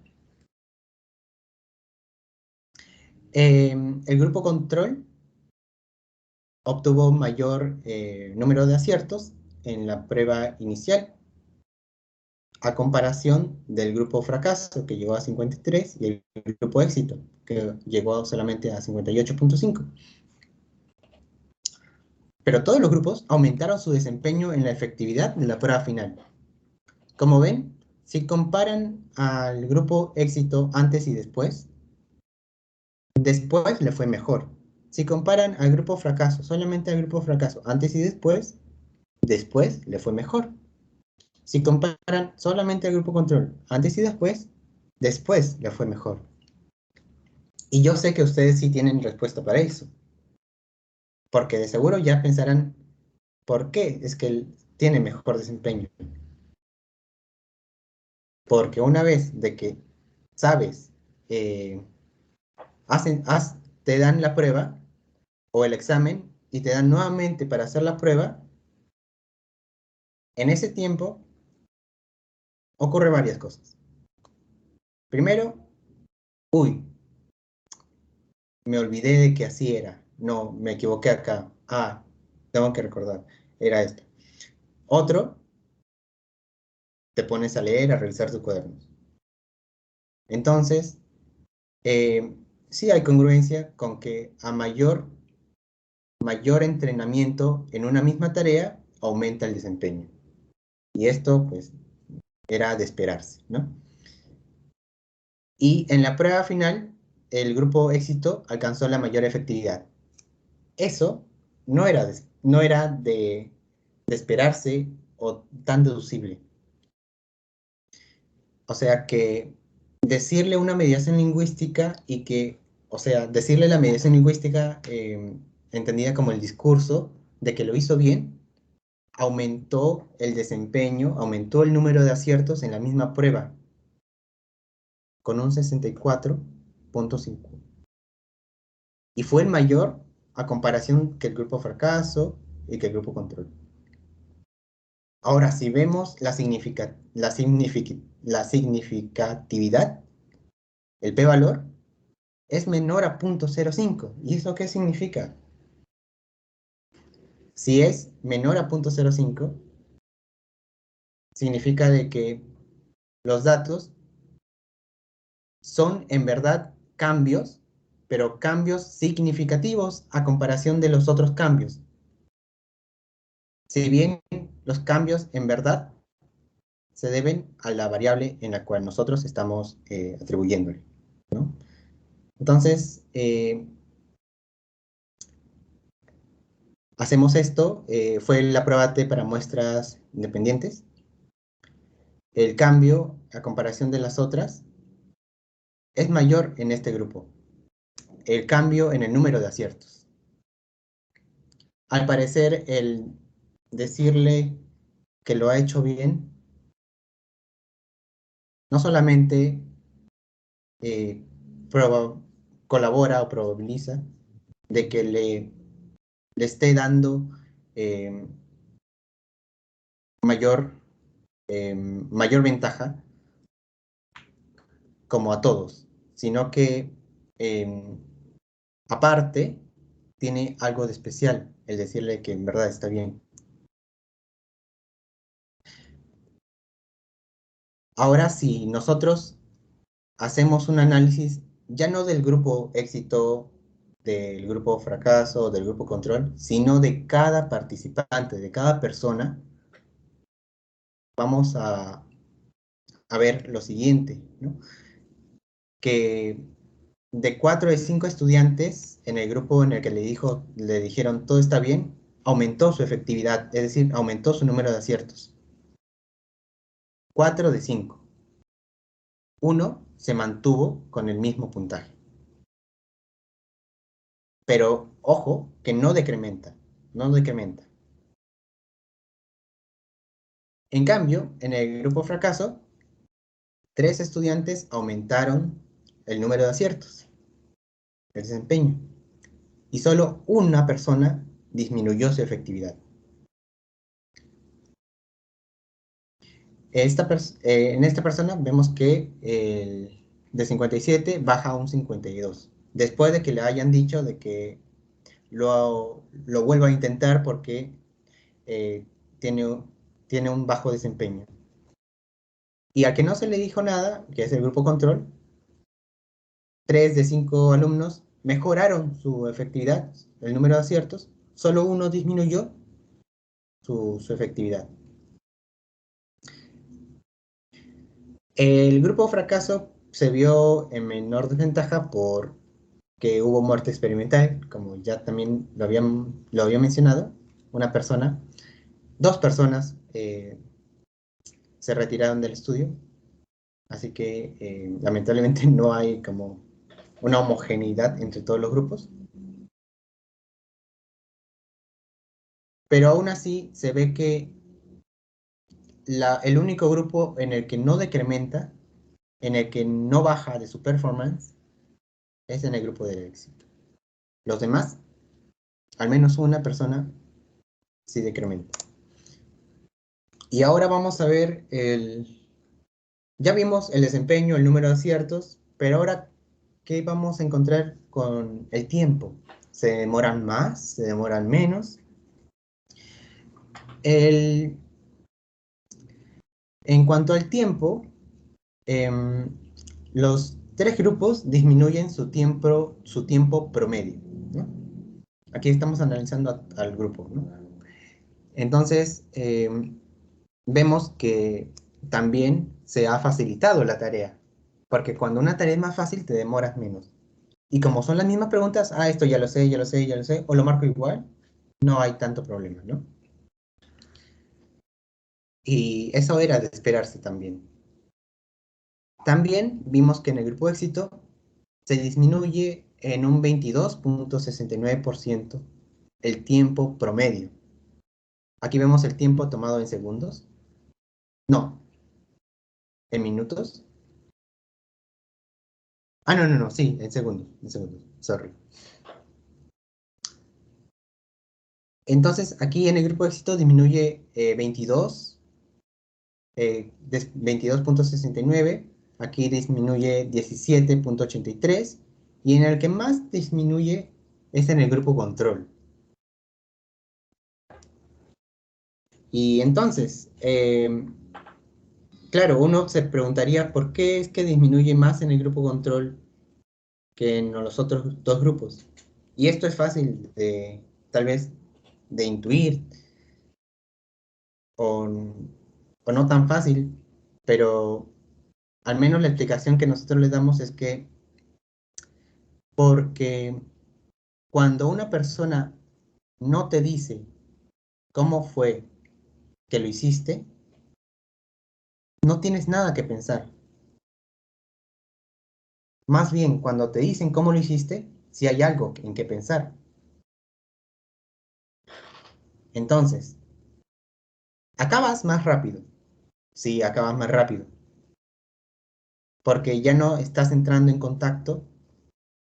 El grupo control obtuvo mayor número de aciertos en la prueba inicial, a comparación del grupo fracaso, que llegó a 53, y el grupo éxito, que llegó solamente a 58.5. Pero todos los grupos aumentaron su desempeño en la efectividad de la prueba final. Como ven, si comparan al grupo éxito antes y después le fue mejor. Si comparan al grupo fracaso, solamente al grupo fracaso antes y después le fue mejor. Si comparan solamente al grupo control antes y después le fue mejor. Y yo sé que ustedes sí tienen respuesta para eso. Porque de seguro ya pensarán, ¿por qué es que él tiene mejor desempeño? Porque una vez de que sabes, te dan la prueba o el examen y te dan nuevamente para hacer la prueba, en ese tiempo ocurre varias cosas. Primero, uy, me olvidé de que así era. No, me equivoqué acá. Ah, tengo que recordar. Era esto. Otro, te pones a leer, a revisar tus cuadernos. Entonces, sí hay congruencia con que a mayor entrenamiento en una misma tarea, aumenta el desempeño. Y esto, pues, era de esperarse, ¿no? Y en la prueba final, el grupo éxito alcanzó la mayor efectividad. Eso no era de esperarse o tan deducible. O sea que decirle una mediación lingüística y que, o sea, decirle la mediación lingüística entendida como el discurso de que lo hizo bien, aumentó el desempeño, aumentó el número de aciertos en la misma prueba, con un 64.5. Y fue el mayor a comparación que el grupo fracaso y que el grupo control. Ahora, si vemos la significatividad, el p-valor es menor a 0.05. ¿Y eso qué significa? Si es menor a 0.05, significa de que los datos son en verdad cambios, pero cambios significativos a comparación de los otros cambios. Si bien los cambios en verdad se deben a la variable en la cual nosotros estamos atribuyéndole, ¿no? Entonces, hacemos esto, fue la prueba T para muestras independientes. El cambio, a comparación de las otras, es mayor en este grupo. El cambio en el número de aciertos. Al parecer, el decirle que lo ha hecho bien, no solamente colabora o probabiliza de que le esté dando mayor ventaja como a todos, sino que aparte tiene algo de especial el decirle que en verdad está bien. Ahora, si nosotros hacemos un análisis ya no del grupo éxito, del grupo fracaso, del grupo control, sino de cada participante, de cada persona, vamos a ver lo siguiente, ¿no? Que de 4 de 5 estudiantes en el grupo en el que le dijeron todo está bien, aumentó su efectividad, es decir, aumentó su número de aciertos. 4 de 5. 1 se mantuvo con el mismo puntaje. Pero, ojo, que no decrementa, no decrementa. En cambio, en el grupo fracaso, 3 estudiantes aumentaron el número de aciertos, el desempeño, y solo una persona disminuyó su efectividad. En esta persona vemos que de 57 baja a un 52, después de que le hayan dicho de que lo vuelva a intentar porque tiene un bajo desempeño. Y al que no se le dijo nada, que es el grupo control, 3 de 5 alumnos mejoraron su efectividad, el número de aciertos, solo uno disminuyó su efectividad. El grupo fracaso se vio en menor desventaja porque hubo muerte experimental, como ya también lo había mencionado, dos personas se retiraron del estudio, así que lamentablemente no hay como una homogeneidad entre todos los grupos. Pero aún así se ve que el único grupo en el que no decrementa, en el que no baja de su performance, es en el grupo de éxito. Los demás, al menos una persona, sí decrementa. Y ahora vamos a ver ya vimos el desempeño, el número de aciertos, pero ahora, ¿qué vamos a encontrar con el tiempo? ¿Se demoran más? ¿Se demoran menos? En cuanto al tiempo, los 3 grupos disminuyen su tiempo promedio, ¿no? Aquí estamos analizando al grupo, ¿no? Entonces, vemos que también se ha facilitado la tarea, porque cuando una tarea es más fácil te demoras menos. Y como son las mismas preguntas, esto ya lo sé, o lo marco igual, no hay tanto problema, ¿no? Y eso era de esperarse también. También vimos que en el grupo éxito se disminuye en un 22.69% el tiempo promedio. Aquí vemos el tiempo tomado en segundos. No, en minutos. No, sí, en segundos, sorry. Entonces, aquí en el grupo de éxito disminuye 22.69, aquí disminuye 17.83, y en el que más disminuye es en el grupo control. Y entonces, claro, uno se preguntaría por qué es que disminuye más en el grupo control que en los otros dos grupos. Y esto es fácil de, tal vez, de intuir, o no tan fácil, pero al menos la explicación que nosotros le damos es que porque cuando una persona no te dice cómo fue que lo hiciste, no tienes nada que pensar. Más bien, cuando te dicen cómo lo hiciste, sí hay algo en que pensar. Entonces, acabas más rápido. Sí, acabas más rápido. Porque ya no estás entrando en contacto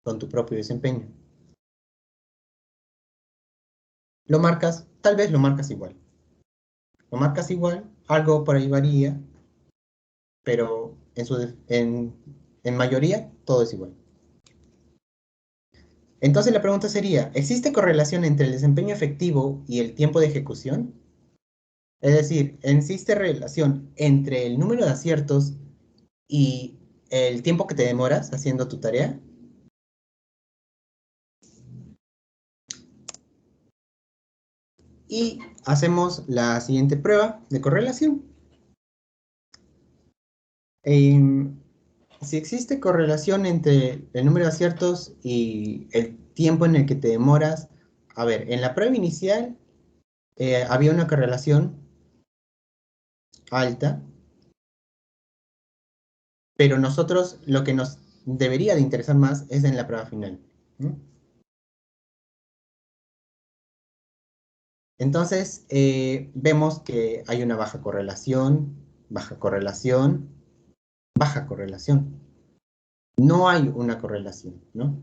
con tu propio desempeño. Lo marcas, tal vez lo marcas igual. Lo marcas igual, algo por ahí varía, pero en mayoría todo es igual. Entonces la pregunta sería, ¿existe correlación entre el desempeño efectivo y el tiempo de ejecución? Es decir, ¿existe relación entre el número de aciertos y el tiempo que te demoras haciendo tu tarea? Y hacemos la siguiente prueba de correlación. Si existe correlación entre el número de aciertos y el tiempo en el que te demoras, a ver, en la prueba inicial había una correlación alta, pero nosotros lo que nos debería de interesar más es en la prueba final, ¿no? Entonces, vemos que hay una baja correlación, baja correlación, baja correlación. No hay una correlación, ¿no?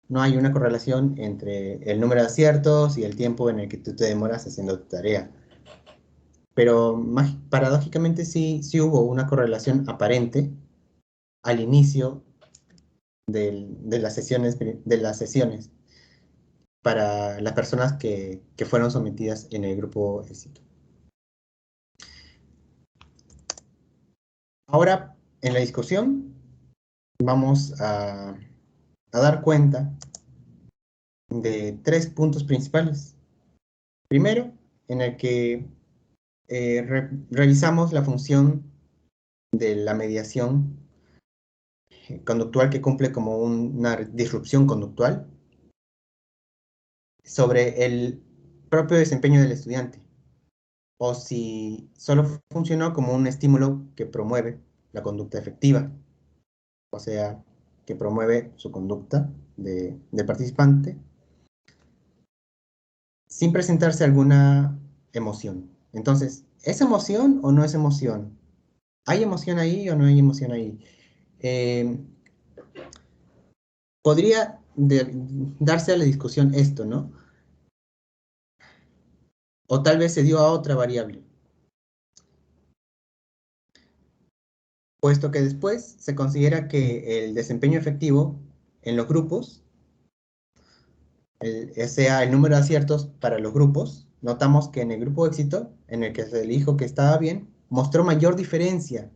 No hay una correlación entre el número de aciertos y el tiempo en el que tú te demoras haciendo tu tarea. Pero paradójicamente sí hubo una correlación aparente al inicio de las sesiones para las personas que fueron sometidas en el grupo éxito. Ahora, en la discusión, vamos a dar cuenta de 3 puntos principales. Primero, en el que revisamos la función de la mediación conductual que cumple como una disrupción conductual sobre el propio desempeño del estudiante, o si solo funcionó como un estímulo que promueve la conducta efectiva, o sea, que promueve su conducta del participante sin presentarse alguna emoción. Entonces, ¿es emoción o no es emoción? ¿Hay emoción ahí o no hay emoción ahí? Podría darse a la discusión esto, ¿no? O tal vez se dio a otra variable. Puesto que después se considera que el desempeño efectivo en los grupos, sea el número de aciertos para los grupos, notamos que en el grupo éxito, en el que se dijo que estaba bien, mostró mayor diferencia.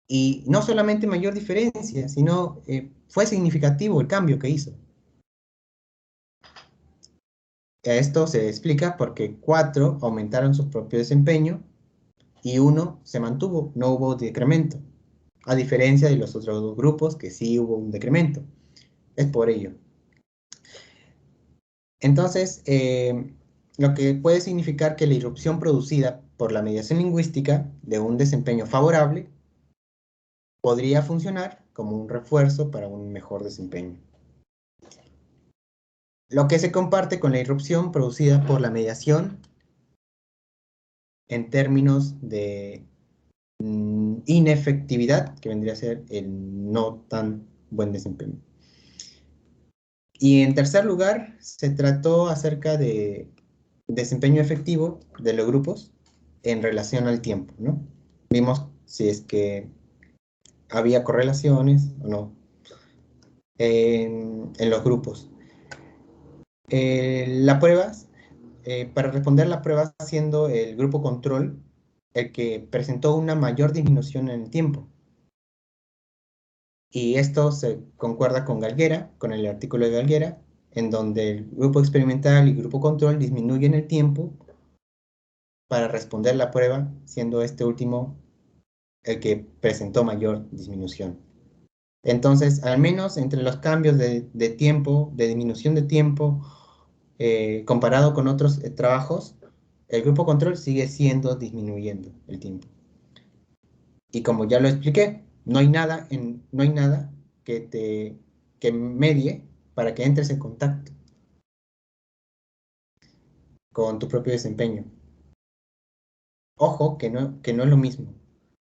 Y no solamente mayor diferencia, sino fue significativo el cambio que hizo. Esto se explica porque 4 aumentaron su propio desempeño y 1 se mantuvo, no hubo decremento, a diferencia de los otros dos grupos que sí hubo un decremento. Es por ello. Entonces, lo que puede significar que la irrupción producida por la mediación lingüística de un desempeño favorable podría funcionar como un refuerzo para un mejor desempeño. Lo que se comparte con la irrupción producida por la mediación en términos de inefectividad, que vendría a ser el no tan buen desempeño. Y en tercer lugar, se trató acerca de desempeño efectivo de los grupos en relación al tiempo, ¿no? Vimos si es que había correlaciones o no en los grupos. La prueba, para responder la prueba siendo el grupo control el que presentó una mayor disminución en el tiempo. Y esto se concuerda con Galguera, con el artículo de Galguera, en donde el grupo experimental y grupo control disminuyen el tiempo para responder la prueba, siendo este último el que presentó mayor disminución. Entonces, al menos entre los cambios de tiempo, de disminución de tiempo, comparado con otros trabajos, el grupo control sigue siendo disminuyendo el tiempo. Y como ya lo expliqué, no hay nada que medie para que entres en contacto con tu propio desempeño. Ojo, que no es lo mismo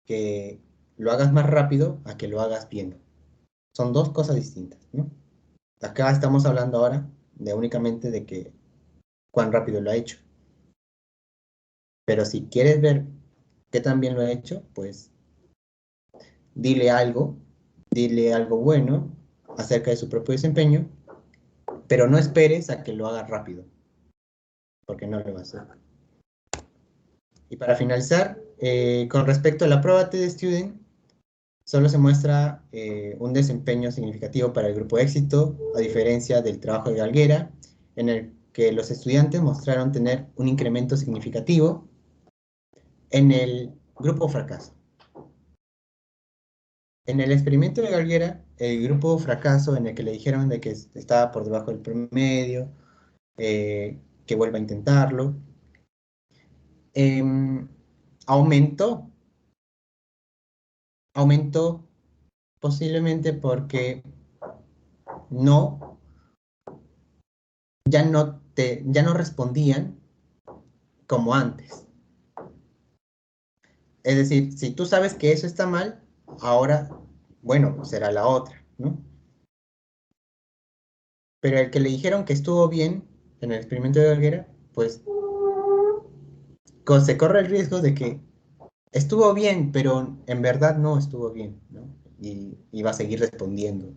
que lo hagas más rápido a que lo hagas bien. Son dos cosas distintas, ¿no? Acá estamos hablando ahora únicamente de que cuán rápido lo ha hecho. Pero si quieres ver qué tan bien lo ha hecho, pues dile algo bueno acerca de su propio desempeño, pero no esperes a que lo haga rápido, porque no lo va a hacer. Y para finalizar, con respecto a la prueba TD Student, solo se muestra un desempeño significativo para el grupo éxito, a diferencia del trabajo de Galguera, en el que los estudiantes mostraron tener un incremento significativo en el grupo fracaso. En el experimento de Galguera, el grupo fracaso en el que le dijeron de que estaba por debajo del promedio, que vuelva a intentarlo, aumentó posiblemente porque ya no respondían como antes. Es decir, si tú sabes que eso está mal, ahora, bueno, será la otra, ¿no? Pero el que le dijeron que estuvo bien en el experimento de Galguera, pues se corre el riesgo de que estuvo bien, pero en verdad no estuvo bien, ¿no? Y va a seguir respondiendo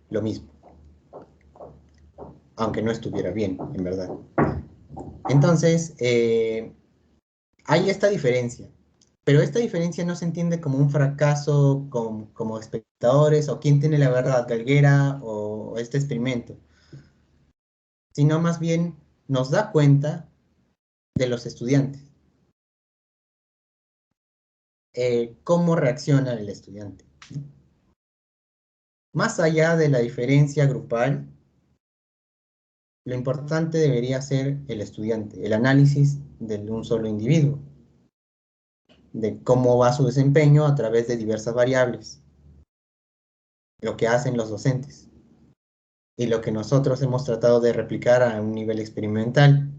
lo mismo, aunque no estuviera bien, en verdad. Entonces, hay esta diferencia, pero esta diferencia no se entiende como un fracaso como espectadores o quién tiene la verdad, Galguera o este experimento, sino más bien nos da cuenta de los estudiantes. Cómo reacciona el estudiante. Más allá de la diferencia grupal, lo importante debería ser el estudiante, el análisis de un solo individuo, de cómo va su desempeño a través de diversas variables, lo que hacen los docentes y lo que nosotros hemos tratado de replicar a un nivel experimental.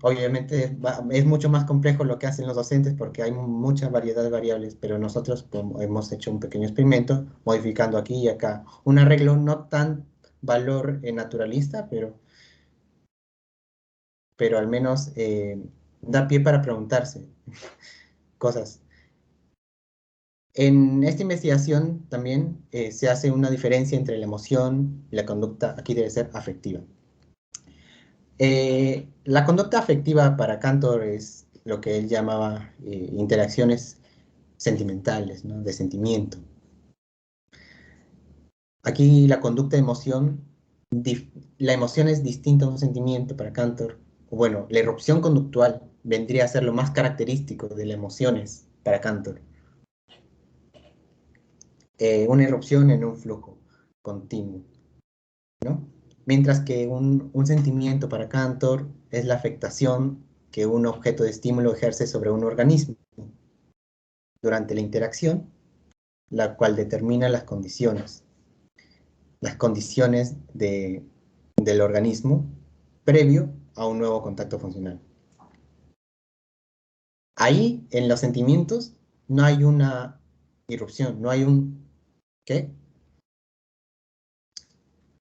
Obviamente es mucho más complejo lo que hacen los docentes porque hay mucha variedad de variables, pero nosotros hemos hecho un pequeño experimento modificando aquí y acá un arreglo no tan valor naturalista, pero al menos da pie para preguntarse cosas. En esta investigación también se hace una diferencia entre la emoción y la conducta, aquí debe ser afectiva. La conducta afectiva para Cantor es lo que él llamaba interacciones sentimentales, ¿no? De sentimiento. Aquí la conducta de emoción, la emoción es distinta a un sentimiento para Cantor. Bueno, la irrupción conductual vendría a ser lo más característico de las emociones para Cantor. Una irrupción en un flujo continuo, ¿no? Mientras que un sentimiento para Cantor es la afectación que un objeto de estímulo ejerce sobre un organismo durante la interacción, la cual determina las condiciones del organismo previo a un nuevo contacto funcional. Ahí, en los sentimientos, no hay una irrupción, no hay un... ¿Qué?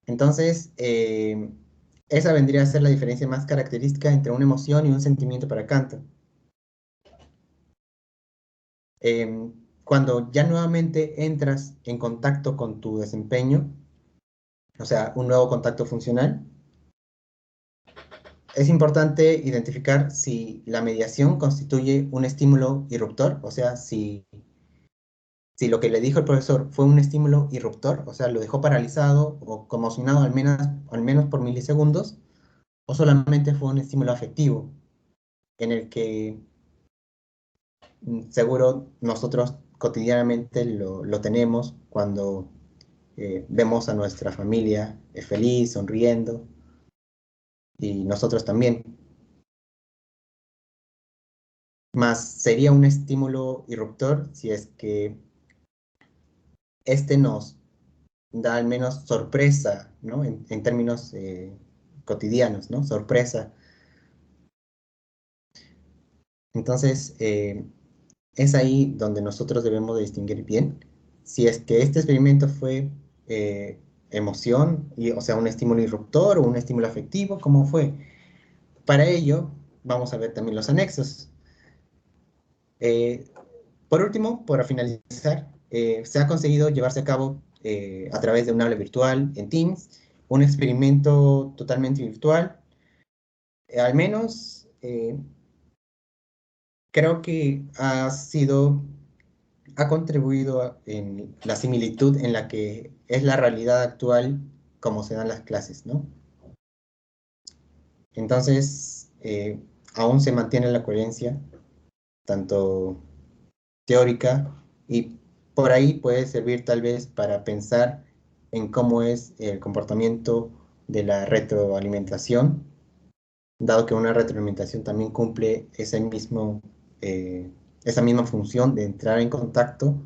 Entonces, esa vendría a ser la diferencia más característica entre una emoción y un sentimiento para Kant. Cuando ya nuevamente entras en contacto con tu desempeño, o sea, un nuevo contacto funcional, es importante identificar si la mediación constituye un estímulo irruptor, o sea, si lo que le dijo el profesor fue un estímulo irruptor, o sea, lo dejó paralizado o conmocionado al menos por milisegundos, o solamente fue un estímulo afectivo, en el que seguro nosotros cotidianamente lo tenemos cuando vemos a nuestra familia feliz, sonriendo, y nosotros también. Más sería un estímulo irruptor si es que este nos da al menos sorpresa, ¿no? En términos cotidianos, ¿no? Sorpresa. Entonces, es ahí donde nosotros debemos de distinguir bien si es que este experimento fue emoción, o sea, un estímulo irruptor o un estímulo afectivo, ¿cómo fue? Para ello, vamos a ver también los anexos. Por último, para finalizar, se ha conseguido llevarse a cabo a través de un aula virtual en Teams, un experimento totalmente virtual. Al menos creo que ha contribuido en la similitud en la que es la realidad actual como se dan las clases, ¿no? Entonces, aún se mantiene la coherencia, tanto teórica, y por ahí puede servir tal vez para pensar en cómo es el comportamiento de la retroalimentación, dado que una retroalimentación también cumple esa misma función de entrar en contacto,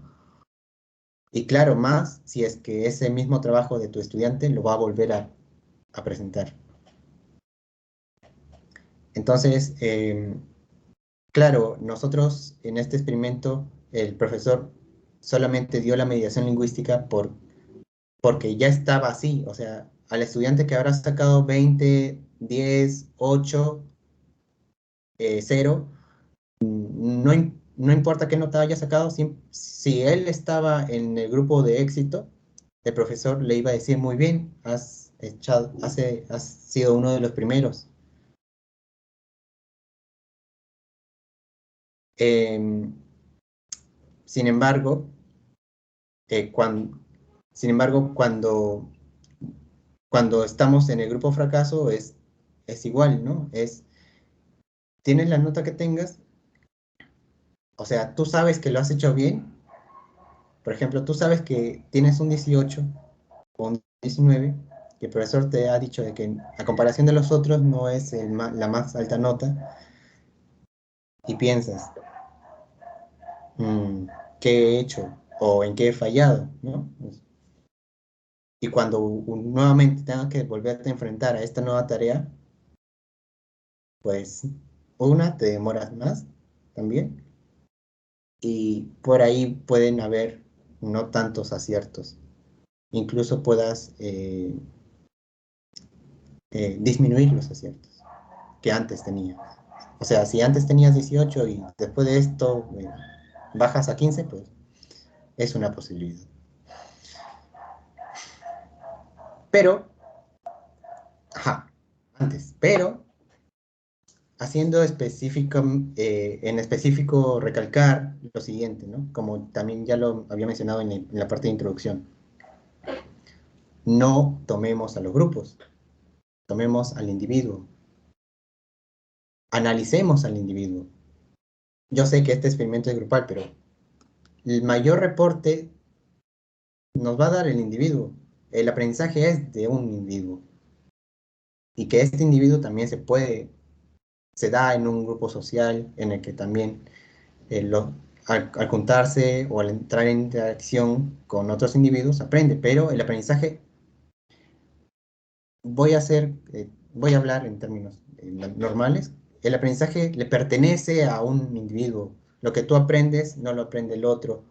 y claro, más si es que ese mismo trabajo de tu estudiante lo va a volver a presentar. Entonces, claro, nosotros en este experimento, el profesor solamente dio la mediación lingüística porque ya estaba así, o sea, al estudiante que habrá sacado 20, 10, 8, 0, no importa qué nota haya sacado, si él estaba en el grupo de éxito, el profesor le iba a decir muy bien, has sido uno de los primeros. Sin embargo, cuando estamos en el grupo fracaso es igual, ¿no? Tienes la nota que tengas, o sea, tú sabes que lo has hecho bien. Por ejemplo, tú sabes que tienes un 18 o un 19, y el profesor te ha dicho de que a comparación de los otros no es la más alta nota, y piensas, ¿qué he hecho? ¿O en qué he fallado? ¿No? Y cuando nuevamente tengas que volverte a enfrentar a esta nueva tarea, pues te demoras más también, y por ahí pueden haber no tantos aciertos. Incluso puedas disminuir los aciertos que antes tenías. O sea, si antes tenías 18 y después de esto bajas a 15, pues es una posibilidad. Pero, pero haciendo en específico recalcar lo siguiente, ¿no? Como también ya lo había mencionado en la parte de introducción. No tomemos a los grupos, tomemos al individuo. Analicemos al individuo. Yo sé que este experimento es grupal, pero el mayor reporte nos va a dar el individuo. El aprendizaje es de un individuo. y que este individuo también se da en un grupo social en el que también al juntarse o al entrar en interacción con otros individuos aprende, pero el aprendizaje, voy a hablar en términos normales, el aprendizaje le pertenece a un individuo, lo que tú aprendes no lo aprende el otro,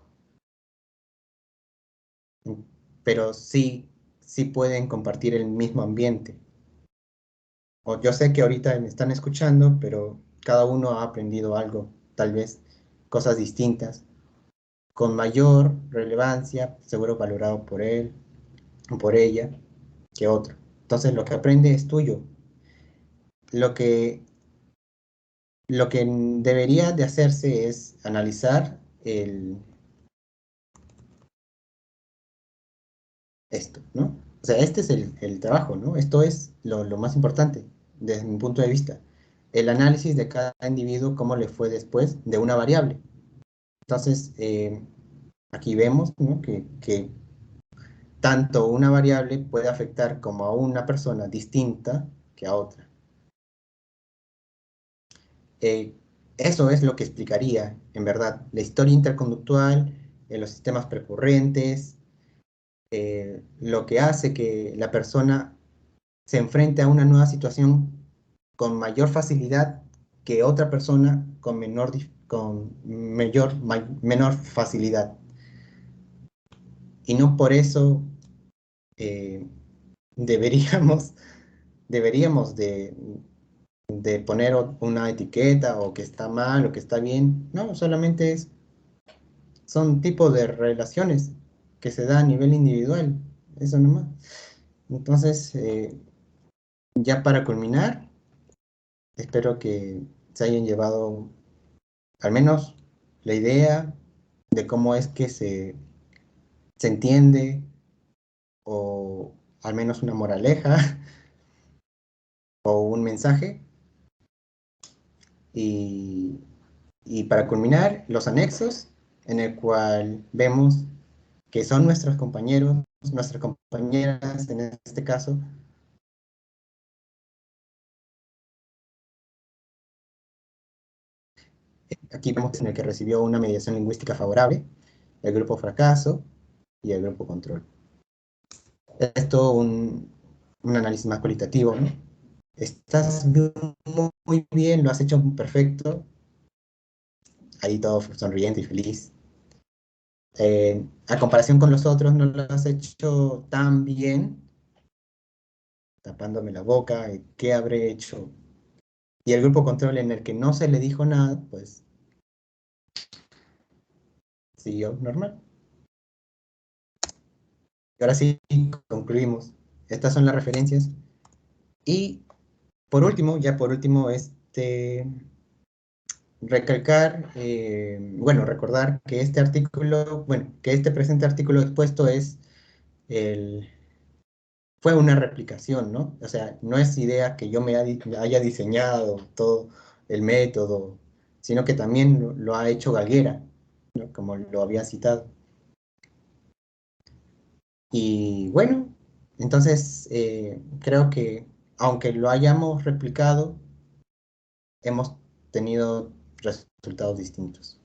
pero sí pueden compartir el mismo ambiente. O yo sé que ahorita me están escuchando, pero cada uno ha aprendido algo, tal vez cosas distintas, con mayor relevancia, seguro valorado por él o por ella, que otro. Entonces lo que aprende es tuyo. Lo que, lo que debería de hacerse es analizar esto, ¿no? O sea, este es el trabajo, ¿no? Esto es lo más importante desde mi punto de vista. El análisis de cada individuo, cómo le fue después de una variable. Entonces, aquí vemos, ¿no? que tanto una variable puede afectar como a una persona distinta que a otra. Eso es lo que explicaría, en verdad, la historia interconductual, los sistemas precurrentes, lo que hace que la persona se enfrente a una nueva situación con mayor facilidad que otra persona con menor facilidad. Y no por eso eh, deberíamos de poner una etiqueta o que está mal o que está bien. No, solamente son tipos de relaciones que se da a nivel individual. Eso nomás. Entonces, ya para culminar, espero que se hayan llevado al menos la idea de cómo es que se entiende, o al menos una moraleja o un mensaje. Y para culminar, los anexos, en el cual vemos que son nuestros compañeros, nuestras compañeras en este caso. Aquí vemos en el que recibió una mediación lingüística favorable, el grupo fracaso y el grupo control. Esto un análisis más cualitativo, ¿no? Estás muy bien, lo has hecho perfecto. Ahí todo sonriente y feliz. A comparación con los otros, no lo has hecho tan bien, tapándome la boca, ¿qué habré hecho? Y el grupo control en el que no se le dijo nada, pues siguió normal. Y ahora sí, concluimos. Estas son las referencias. Y por último, recordar que que este presente artículo expuesto fue una replicación, ¿no? O sea, no es idea que yo me haya diseñado todo el método, sino que también lo ha hecho Galguera, ¿no? Como lo había citado. Y bueno, entonces creo que aunque lo hayamos replicado, hemos tenido resultados distintos.